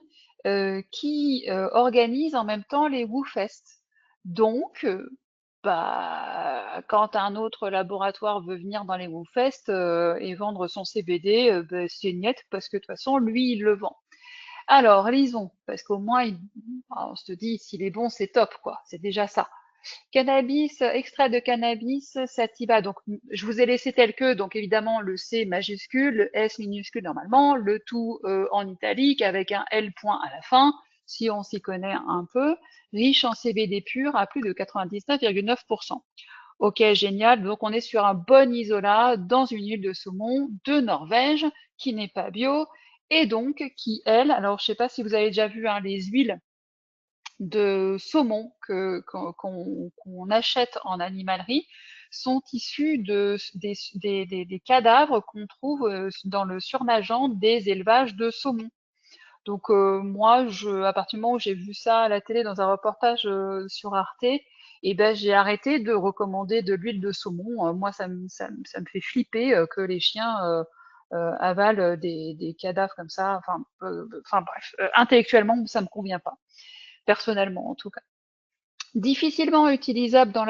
qui organise en même temps les WooFest. Donc, bah, quand un autre laboratoire veut venir dans les WooFest et vendre son CBD, bah, c'est net parce que de toute façon lui il le vend. Alors lisons, parce qu'au moins on se dit s'il est bon c'est top quoi, c'est déjà ça. Cannabis, extrait de cannabis, sativa. Donc, je vous ai laissé tel que, donc évidemment le C majuscule, le S minuscule normalement, le tout en italique avec un L point à la fin, si on s'y connaît un peu. Riche en CBD pur à plus de 99,9%. Ok, génial. Donc, on est sur un bon isolat dans une huile de saumon de Norvège qui n'est pas bio et donc qui, elle, alors je sais pas si vous avez déjà vu hein, les huiles de saumon qu'on achète en animalerie sont issus des cadavres qu'on trouve dans le surnageant des élevages de saumon. Donc moi, à partir du moment où j'ai vu ça à la télé dans un reportage sur Arte, et ben j'ai arrêté de recommander de l'huile de saumon. Moi, ça me fait flipper que les chiens avalent des cadavres comme ça. Enfin bref, intellectuellement, ça me convient pas personnellement en tout cas. Difficilement utilisable dans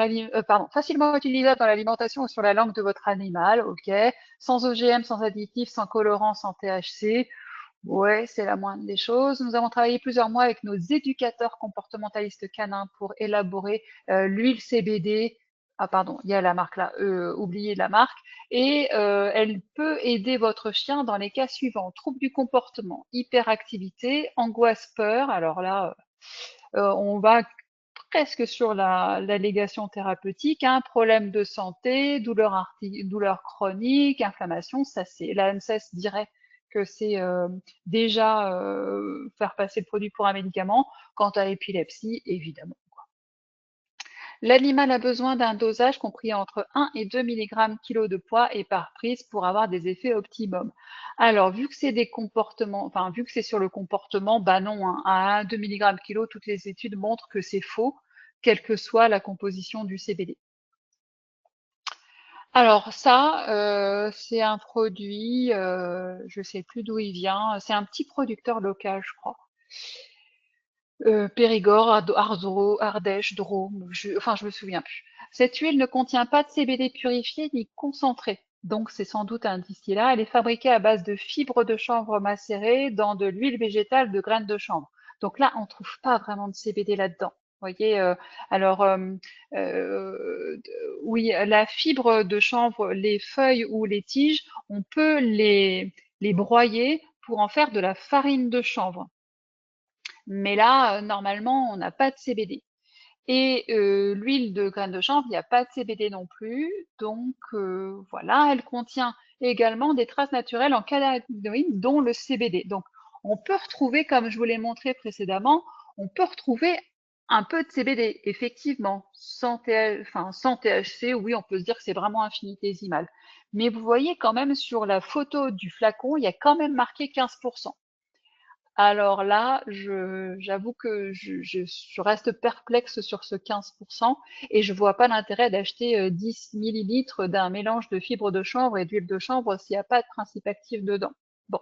facilement utilisable dans l'alimentation ou sur la langue de votre animal, ok. Sans OGM, sans additifs, sans colorant, sans THC. Ouais, c'est la moindre des choses. Nous avons travaillé plusieurs mois avec nos éducateurs comportementalistes canins pour élaborer l'huile CBD. Ah pardon, il y a la marque là, oubliez la marque. Et elle peut aider votre chien dans les cas suivants. Troubles du comportement, hyperactivité, angoisse, peur. Alors là, on va presque sur l'allégation thérapeutique, hein, problème de santé, douleur chronique, inflammation, ça c'est l'ANSES dirait que c'est déjà faire passer le produit pour un médicament. Quant à l'épilepsie, évidemment. L'animal a besoin d'un dosage compris entre 1 et 2 mg kg de poids et par prise pour avoir des effets optimum. Alors, vu que c'est des comportements, enfin, vu que c'est sur le comportement, bah non, hein, à 1-2 mg kg, toutes les études montrent que c'est faux, quelle que soit la composition du CBD. Alors ça, c'est un produit, je sais plus d'où il vient, c'est un petit producteur local, je crois. Périgord, Ardèche, Drôme, enfin je me souviens plus. Cette huile ne contient pas de CBD purifié ni concentré, donc c'est sans doute un distillat. Elle est fabriquée à base de fibres de chanvre macérées dans de l'huile végétale de graines de chanvre. Donc là, on trouve pas vraiment de CBD là-dedans. Vous voyez, alors oui, la fibre de chanvre, les feuilles ou les tiges, on peut les broyer pour en faire de la farine de chanvre. Mais là, normalement, on n'a pas de CBD. Et l'huile de graines de chanvre, il n'y a pas de CBD non plus. Donc voilà, elle contient également des traces naturelles en cannabinoïdes, dont le CBD. Donc on peut retrouver, comme je vous l'ai montré précédemment, on peut retrouver Un peu de CBD, effectivement, sans THC, oui, on peut se dire que c'est vraiment infinitésimal. Mais vous voyez quand même sur la photo du flacon, il y a quand même marqué 15%. Alors là, j'avoue que je reste perplexe sur ce 15% et je vois pas l'intérêt d'acheter 10 millilitres d'un mélange de fibres de chanvre et d'huile de chanvre s'il n'y a pas de principe actif dedans. Bon.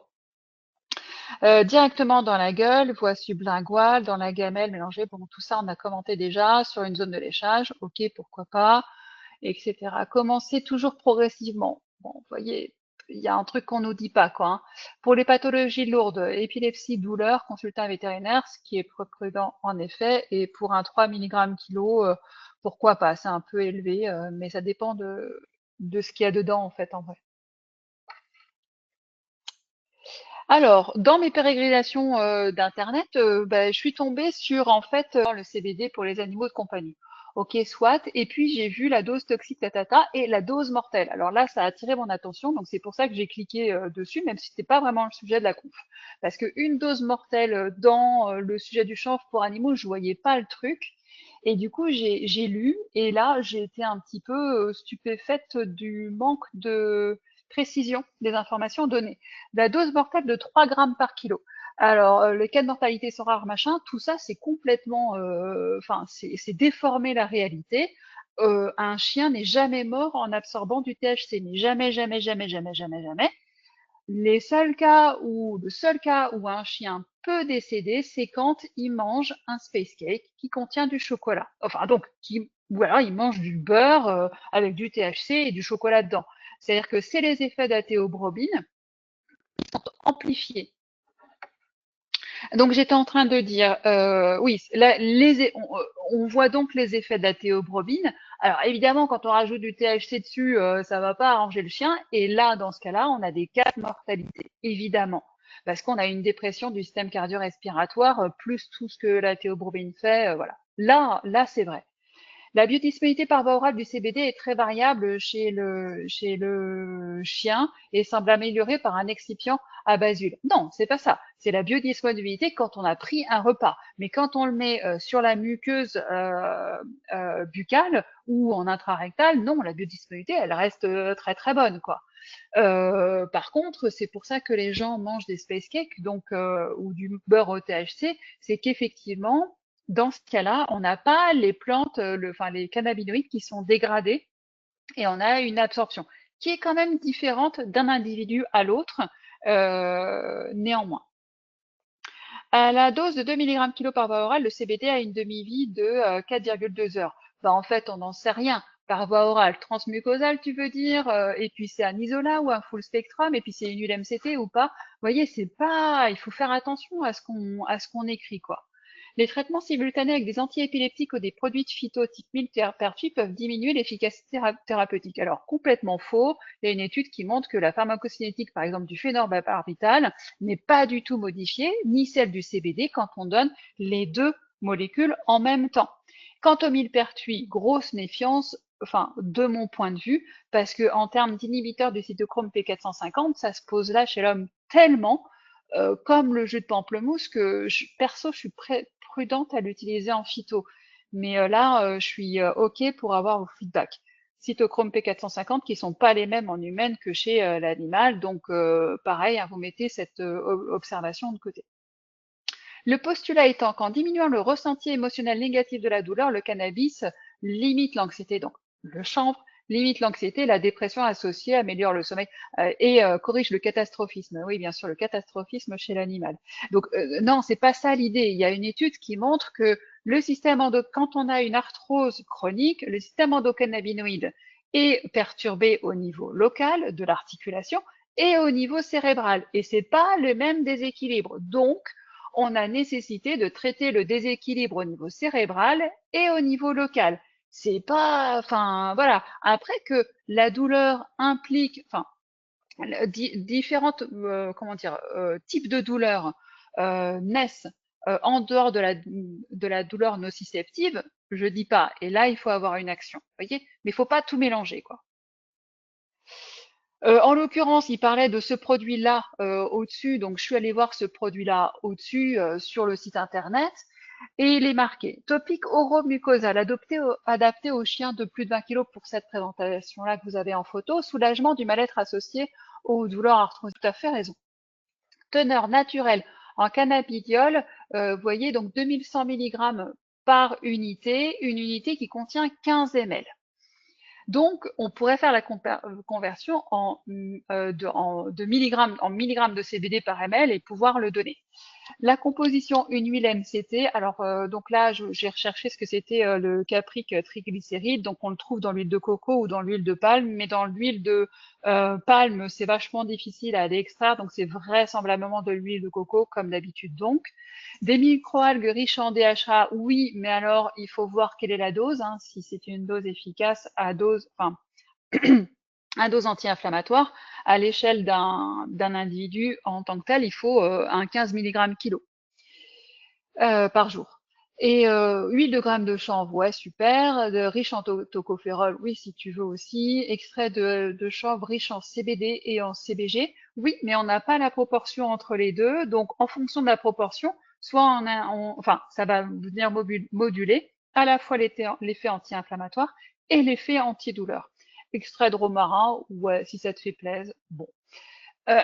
Directement dans la gueule, voie sublinguale, dans la gamelle mélangée. Bon, tout ça, on a commenté déjà sur une zone de léchage. Ok, pourquoi pas, etc. Commencer toujours progressivement. Bon, vous voyez, il y a un truc qu'on nous dit pas, quoi, hein. Pour les pathologies lourdes, épilepsie, douleur, consulter un vétérinaire, ce qui est prudent en effet. Et pour un 3 mg kilo, pourquoi pas? C'est un peu élevé, mais ça dépend de ce qu'il y a dedans, en fait, en vrai. Alors, dans mes pérégrinations d'internet, bah, je suis tombée sur en fait le CBD pour les animaux de compagnie. Ok, soit. Et puis j'ai vu la dose toxique tatata et la dose mortelle. Alors là, ça a attiré mon attention, donc c'est pour ça que j'ai cliqué dessus, même si c'était pas vraiment le sujet de la conf. Parce que une dose mortelle dans le sujet du chanvre pour animaux, je voyais pas le truc. Et du coup, j'ai lu et là, j'ai été un petit peu stupéfaite du manque de précision des informations données. La dose mortelle de 3 grammes par kilo. Alors, les cas de mortalité sont rares, machin, tout ça, c'est complètement, enfin, c'est déformer la réalité. Un chien n'est jamais mort en absorbant du THC, mais jamais, jamais, jamais, jamais, jamais, jamais. Le seul cas où un chien peut décéder, c'est quand il mange un space cake qui contient du chocolat. Enfin, donc, voilà, il mange du beurre avec du THC et du chocolat dedans. C'est-à-dire que c'est les effets de la théobromine amplifiés. Donc j'étais en train de dire, oui, là, on voit donc les effets de la théobromine. Alors évidemment, quand on rajoute du THC dessus, ça va pas arranger le chien. Et là, dans ce cas-là, on a des cas de mortalité, évidemment, parce qu'on a une dépression du système cardio-respiratoire, plus tout ce que la théobromine fait, voilà. Là, c'est vrai. La biodisponibilité par voie orale du CBD est très variable chez le chien et semble améliorée par un excipient à base d'huile. Non, c'est pas ça. C'est la biodisponibilité quand on a pris un repas. Mais quand on le met sur la muqueuse buccale ou en intrarectal, non, la biodisponibilité, elle reste très très bonne, quoi. Par contre, c'est pour ça que les gens mangent des space cakes, donc ou du beurre au THC, c'est qu'effectivement, dans ce cas-là, on n'a pas les plantes, enfin les cannabinoïdes qui sont dégradés et on a une absorption qui est quand même différente d'un individu à l'autre, néanmoins. À la dose de 2 mg kg par voie orale, le CBD a une demi-vie de 4,2 heures. Bah, en fait, on n'en sait rien. Par voie orale, transmucosale, tu veux dire, et puis c'est un isolat ou un full spectrum, et puis c'est une huile MCT ou pas. Vous voyez, c'est pas, il faut faire attention à ce qu'on écrit, quoi. Les traitements simultanés avec des antiépileptiques ou des produits de phyto type millepertuis peuvent diminuer l'efficacité thérapeutique. Alors, complètement faux. Il y a une étude qui montre que la pharmacocinétique, par exemple, du phénorbarbital, n'est pas du tout modifiée, ni celle du CBD quand on donne les deux molécules en même temps. Quant au millepertuis, grosse méfiance, enfin, de mon point de vue, parce que en termes d'inhibiteurs du cytochrome P450, ça se pose là chez l'homme tellement, comme le jus de pamplemousse, que perso, je suis prudente à l'utiliser en phyto. Mais là, je suis OK pour avoir vos feedbacks. Cytochrome P450 qui sont pas les mêmes en humaine que chez l'animal. Donc, pareil, hein, vous mettez cette observation de côté. Le postulat étant qu'en diminuant le ressenti émotionnel négatif de la douleur, le cannabis limite l'anxiété. Donc, le chanvre limite l'anxiété, la dépression associée, améliore le sommeil et corrige le catastrophisme. Oui, bien sûr, le catastrophisme chez l'animal. Donc, non, c'est pas ça l'idée. Il y a une étude qui montre que le système quand on a une arthrose chronique, le système endocannabinoïde est perturbé au niveau local de l'articulation et au niveau cérébral. Et c'est pas le même déséquilibre. Donc, on a nécessité de traiter le déséquilibre au niveau cérébral et au niveau local. C'est pas, enfin, voilà. Après que la douleur implique, enfin, différentes, comment dire, types de douleurs naissent en dehors de la douleur nociceptive, je dis pas. Et là, il faut avoir une action, voyez. Mais il faut pas tout mélanger, quoi. En l'occurrence, il parlait de ce produit-là au-dessus, donc je suis allée voir ce produit-là au-dessus sur le site internet. Et il est marqué topique oromucosal adapté aux chiens de plus de 20 kilos pour cette présentation-là que vous avez en photo. Soulagement du mal-être associé aux douleurs arthrosées. Tout à fait raison. Teneur naturelle en cannabidiol, vous voyez donc 2100 mg par unité, une unité qui contient 15 ml. Donc, on pourrait faire la conversion de milligrammes en milligrammes de CBD par ml et pouvoir le donner. La composition, une huile MCT. Alors, donc là, j'ai recherché ce que c'était le capric triglycéride. Donc, on le trouve dans l'huile de coco ou dans l'huile de palme, mais dans l'huile de palme, c'est vachement difficile à aller extraire. Donc, c'est vraisemblablement de l'huile de coco, comme d'habitude. Donc, des microalgues riches en DHA, oui, mais alors, il faut voir quelle est la dose. Hein, si c'est une dose efficace à dose, enfin, à dose anti-inflammatoire, à l'échelle d'un individu en tant que tel, il faut un 15 mg kilo par jour. Et huile de graines de chanvre, ouais, super. Riche en tocophérol, oui, si tu veux aussi. Extrait de chanvre riche en CBD et en CBG, oui, mais on n'a pas la proportion entre les deux. Donc, en fonction de la proportion, soit enfin, ça va venir moduler à la fois l'effet anti-inflammatoire et l'effet antidouleur. Extrait de romarin, ouais, si ça te fait plaisir, bon. Euh,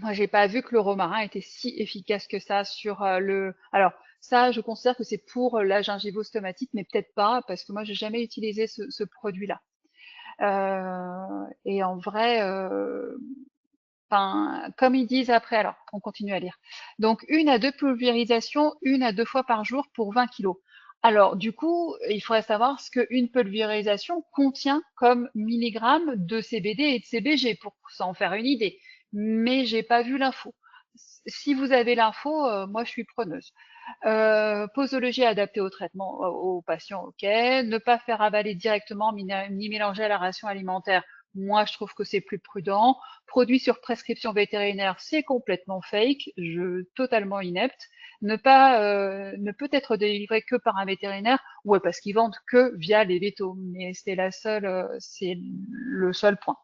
Moi, j'ai pas vu que le romarin était si efficace que ça sur le. Alors, ça, je considère que c'est pour la gingivostomate, mais peut-être pas, parce que moi, j'ai jamais utilisé ce produit-là. Et en vrai, enfin, comme ils disent après, alors, on continue à lire. Donc, 1 à 2 pulvérisations, 1 à 2 fois par jour pour 20 kilos. Alors, du coup, il faudrait savoir ce qu'une pulvérisation contient comme milligrammes de CBD et de CBG pour s'en faire une idée. Mais j'ai pas vu l'info. Si vous avez l'info, moi je suis preneuse. Posologie adaptée au traitement aux patients, ok. Ne pas faire avaler directement ni mélanger à la ration alimentaire. Moi, je trouve que c'est plus prudent. Produit sur prescription vétérinaire, c'est complètement fake, totalement inepte. Ne peut être délivré que par un vétérinaire, ouais, parce qu'ils vendent que via les vétos, mais c'est le seul point.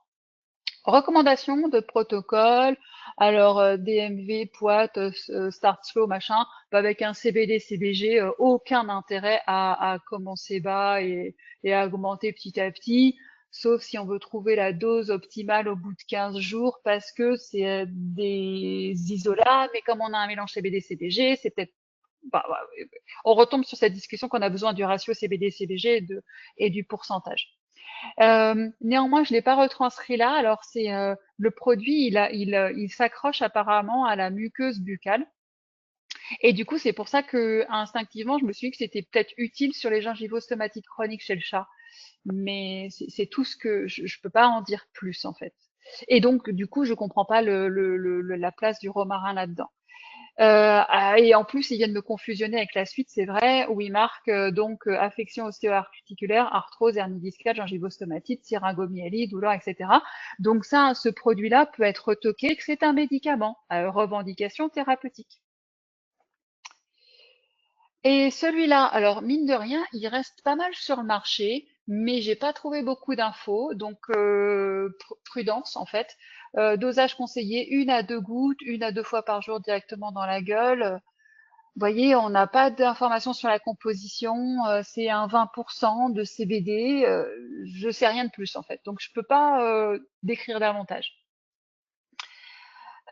Recommandation de protocole, alors DMV, POIT, Start Slow, machin, avec un CBD, CBG, aucun intérêt à commencer bas et à augmenter petit à petit, sauf si on veut trouver la dose optimale au bout de 15 jours, parce que c'est des isolats, mais comme on a un mélange CBD, CBG, c'est peut-être bah, on retombe sur cette discussion qu'on a besoin du ratio CBD-CBG et du pourcentage. Néanmoins, je l'ai pas retranscrit là. Alors, c'est le produit, il s'accroche apparemment à la muqueuse buccale. Et du coup, c'est pour ça que instinctivement, je me suis dit que c'était peut-être utile sur les gingivostomatites chroniques chez le chat. Mais c'est tout ce que je peux pas en dire plus en fait. Et donc, du coup, je comprends pas la place du romarin là-dedans. Et en plus, ils viennent me confusionner avec la suite, c'est vrai, où ils marquent affection ostéo-articulaire, arthrose, hernie discale, gingivostomate, syringomyélie, douleur, etc. Donc ça, ce produit-là peut être retoqué que c'est un médicament à revendication thérapeutique. Et celui-là, alors mine de rien, il reste pas mal sur le marché, mais j'ai pas trouvé beaucoup d'infos, donc prudence en fait. Dosage conseillé, 1 à 2 gouttes, 1 à 2 fois par jour directement dans la gueule. Vous voyez, on n'a pas d'informations sur la composition, c'est un 20% de CBD, je sais rien de plus en fait, donc je peux pas décrire davantage.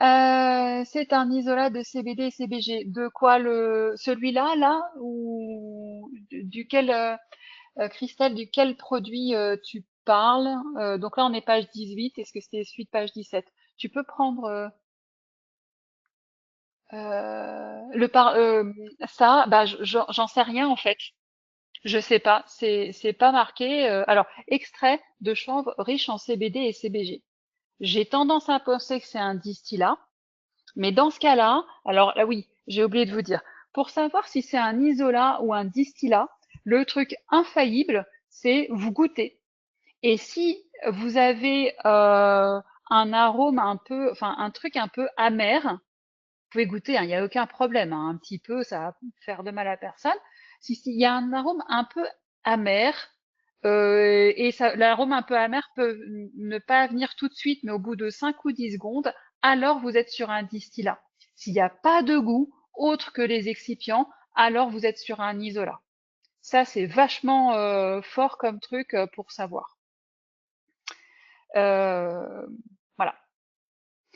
C'est un isolat de CBD et CBG. De quoi celui-là, là, ou duquel, Christelle, duquel produit tu parles? Donc là, on est page 18. Est-ce que c'était suite page 17? Tu peux prendre ça? Bah, j'en sais rien en fait. Je sais pas. C'est pas marqué. Alors, extrait de chanvre riche en CBD et CBG. J'ai tendance à penser que c'est un distillat. Mais dans ce cas-là, alors là oui, j'ai oublié de vous dire, pour savoir si c'est un isolat ou un distillat, le truc infaillible, c'est vous goûter. Et si vous avez un arôme un peu, enfin un truc un peu amer, vous pouvez goûter, hein, il n'y a aucun problème, hein, un petit peu, ça va faire de mal à personne. S'il y a un arôme un peu amer, et l'arôme un peu amer peut ne pas venir tout de suite, mais au bout de 5 ou 10 secondes, alors vous êtes sur un distillat. S'il n'y a pas de goût autre que les excipients, alors vous êtes sur un isolat. Ça, c'est vachement fort comme truc pour savoir. Euh, voilà.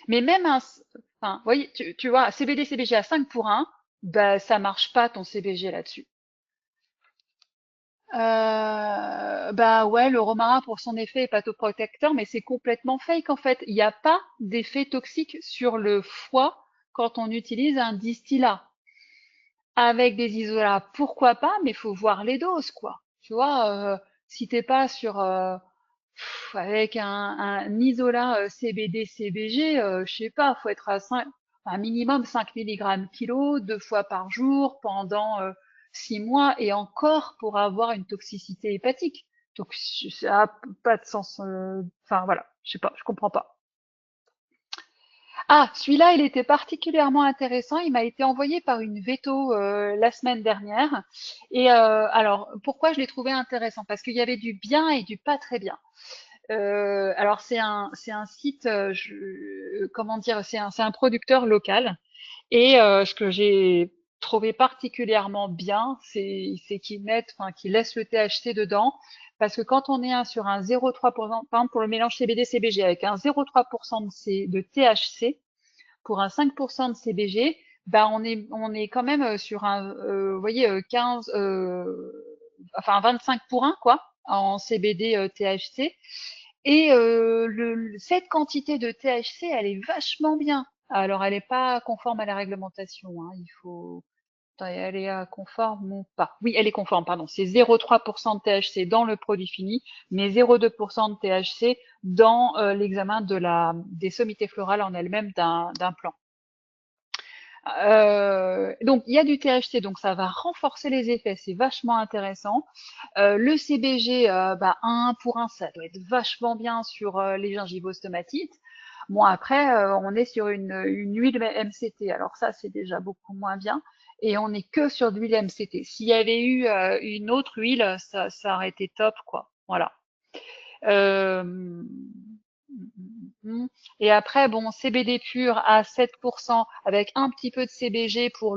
Mais même enfin, vous voyez, tu vois, CBD, CBG à 5 pour 1, bah, ça marche pas ton CBG là-dessus. Bah ouais, le romarin pour son effet hépatoprotecteur, mais c'est complètement fake en fait. Il n'y a pas d'effet toxique sur le foie quand on utilise un distillat. Avec des isolats, pourquoi pas, mais faut voir les doses, quoi. Tu vois, si t'es pas sur avec un isolat CBD, CBG, je sais pas, faut être à 5, un minimum 5 milligrammes kilo, 2 fois par jour pendant 6 mois, et encore pour avoir une toxicité hépatique. Donc ça a pas de sens. Enfin voilà, je sais pas, je comprends pas. Ah, celui-là, il était particulièrement intéressant. Il m'a été envoyé par une veto la semaine dernière. Et alors, pourquoi je l'ai trouvé intéressant? Parce qu'il y avait du bien et du pas très bien. Alors, c'est un site, comment dire, c'est un producteur local. Et ce que j'ai trouvé particulièrement bien, c'est qu'ils mettent, enfin, qu'ils laissent le THC dedans. Parce que quand on est sur un 0,3%, par exemple pour le mélange CBD-CBG avec un 0,3% de THC, pour un 5% de CBG, bah on est quand même sur un, vous voyez, 15, enfin 25 pour 1 quoi, en CBD THC. Et cette quantité de THC, elle est vachement bien. Alors, elle n'est pas conforme à la réglementation, hein, il faut. Attends, elle est conforme ou pas? Oui, elle est conforme, pardon. C'est 0,3% de THC dans le produit fini, mais 0,2% de THC dans l'examen des sommités florales en elles-mêmes d'un plant. Donc il y a du THC, donc ça va renforcer les effets, c'est vachement intéressant. Le CBG, bah, 1 pour 1, ça doit être vachement bien sur les gingivostomatites. Bon après, on est sur une huile MCT, alors ça c'est déjà beaucoup moins bien. Et on n'est que sur de l'huile MCT. S'il y avait eu une autre huile, ça aurait été top, quoi. Voilà. Euh, et après, bon, CBD pur à 7% avec un petit peu de CBG pour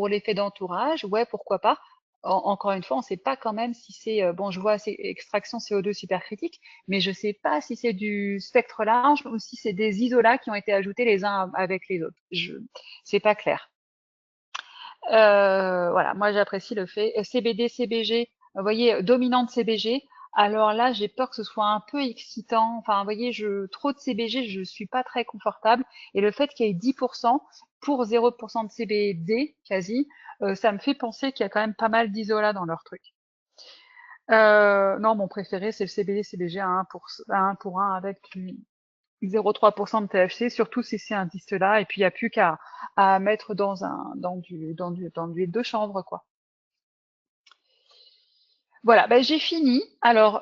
l'effet d'entourage, ouais, pourquoi pas. Encore une fois, on ne sait pas quand même si c'est bon, je vois c'est extraction CO2 supercritique, mais je ne sais pas si c'est du spectre large ou si c'est des isolats qui ont été ajoutés les uns avec les autres. C'est pas clair. Voilà, moi j'apprécie le fait CBD, CBG, vous voyez, dominante CBG. Alors là, j'ai peur que ce soit un peu excitant. Enfin, vous voyez, trop de CBG, je suis pas très confortable. Et le fait qu'il y ait 10% pour 0% de CBD, quasi, ça me fait penser qu'il y a quand même pas mal d'isolats dans leur truc. Non, mon préféré, c'est le CBD, CBG à 1 pour 1 avec du 0,3% de THC, surtout si c'est un distillaat, et puis il n'y a plus qu'à mettre dans de l'huile de chanvre, quoi. Voilà, ben j'ai fini. Alors,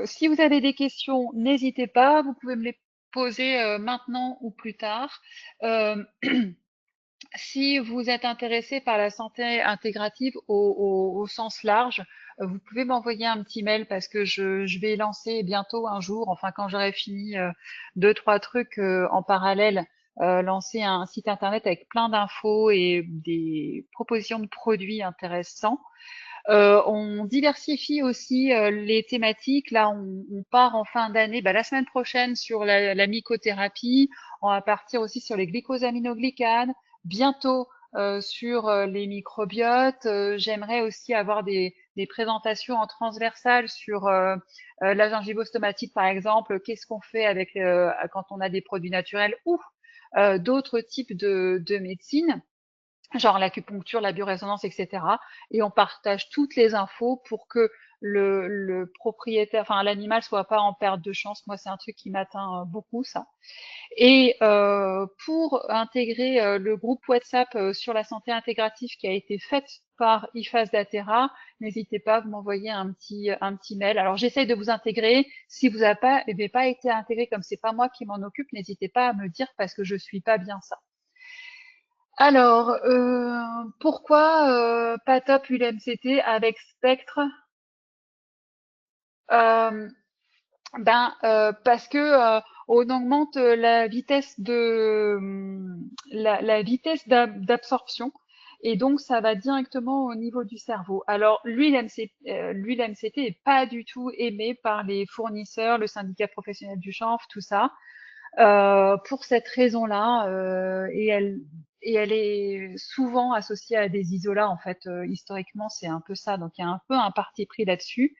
si vous avez des questions, n'hésitez pas, vous pouvez me les poser maintenant ou plus tard. Euh, Si vous êtes intéressé par la santé intégrative au sens large, vous pouvez m'envoyer un petit mail parce que je vais lancer bientôt un jour, enfin quand j'aurai fini deux, trois trucs en parallèle, lancer un site internet avec plein d'infos et des propositions de produits intéressants. On diversifie aussi les thématiques. Là, on part en fin d'année, bah, la semaine prochaine sur la mycothérapie. On va partir aussi sur les glycosaminoglycanes. Bientôt sur les microbiotes. J'aimerais aussi avoir des présentations en transversale sur la gingivostomatite, par exemple. Qu'est-ce qu'on fait avec quand on a des produits naturels ou d'autres types de médecine, genre l'acupuncture, la biorésonance, etc. Et on partage toutes les infos pour que le propriétaire, enfin l'animal soit pas en perte de chance. Moi, c'est un truc qui m'atteint beaucoup, ça. Et pour intégrer le groupe WhatsApp sur la santé intégrative qui a été faite par IFAS d'Atera, n'hésitez pas, vous m'envoyez un petit mail. Alors j'essaye de vous intégrer. Si vous n'avez pas été intégré, comme c'est pas moi qui m'en occupe, n'hésitez pas à me dire parce que je suis pas bien ça. Alors, pourquoi pas top ULMCT avec Spectre? Euh, Parce que on augmente la vitesse d'absorption et donc ça va directement au niveau du cerveau. Alors l'huile MCT est pas du tout aimée par les fournisseurs, le syndicat professionnel du chanvre, tout ça, pour cette raison-là, et elle est souvent associée à des isolats en fait. Historiquement, c'est un peu ça, donc il y a un peu un parti pris là-dessus.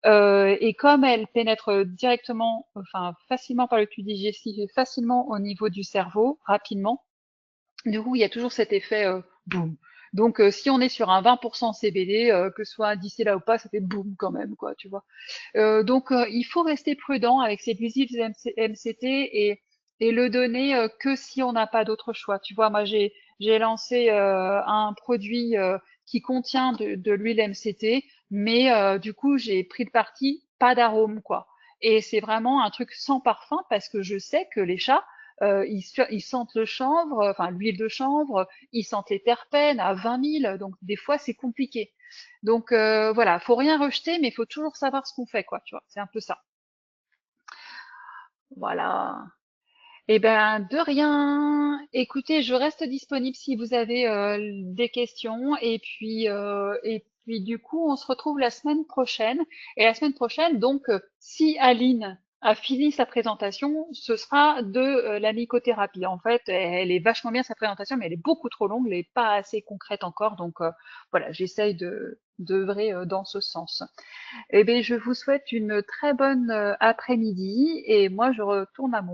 Et comme elle pénètre directement, enfin facilement par le tube digestif et facilement au niveau du cerveau, rapidement, du coup, il y a toujours cet effet boum. Donc, si on est sur un 20% CBD, que ce soit un distillé ou pas, ça fait boum quand même, quoi, tu vois. Donc, il faut rester prudent avec ces huiles MCT et le donner que si on n'a pas d'autre choix. Tu vois, moi, j'ai lancé un produit qui contient de l'huile MCT, mais du coup, j'ai pris le parti pas d'arôme, quoi. Et c'est vraiment un truc sans parfum parce que je sais que les chats, ils sentent le chanvre, enfin l'huile de chanvre, ils sentent les terpènes à 20 000, donc des fois c'est compliqué. Donc voilà, faut rien rejeter, mais il faut toujours savoir ce qu'on fait, quoi, tu vois. C'est un peu ça. Voilà. Eh ben, de rien. Écoutez, je reste disponible si vous avez des questions. Et puis, du coup, on se retrouve la semaine prochaine. Et la semaine prochaine, donc, si Aline a fini sa présentation, ce sera de la mycothérapie. En fait, elle est vachement bien sa présentation, mais elle est beaucoup trop longue, elle n'est pas assez concrète encore. Donc, voilà, j'essaye d'œuvrer dans ce sens. Eh bien, je vous souhaite une très bonne après-midi et moi, je retourne à mon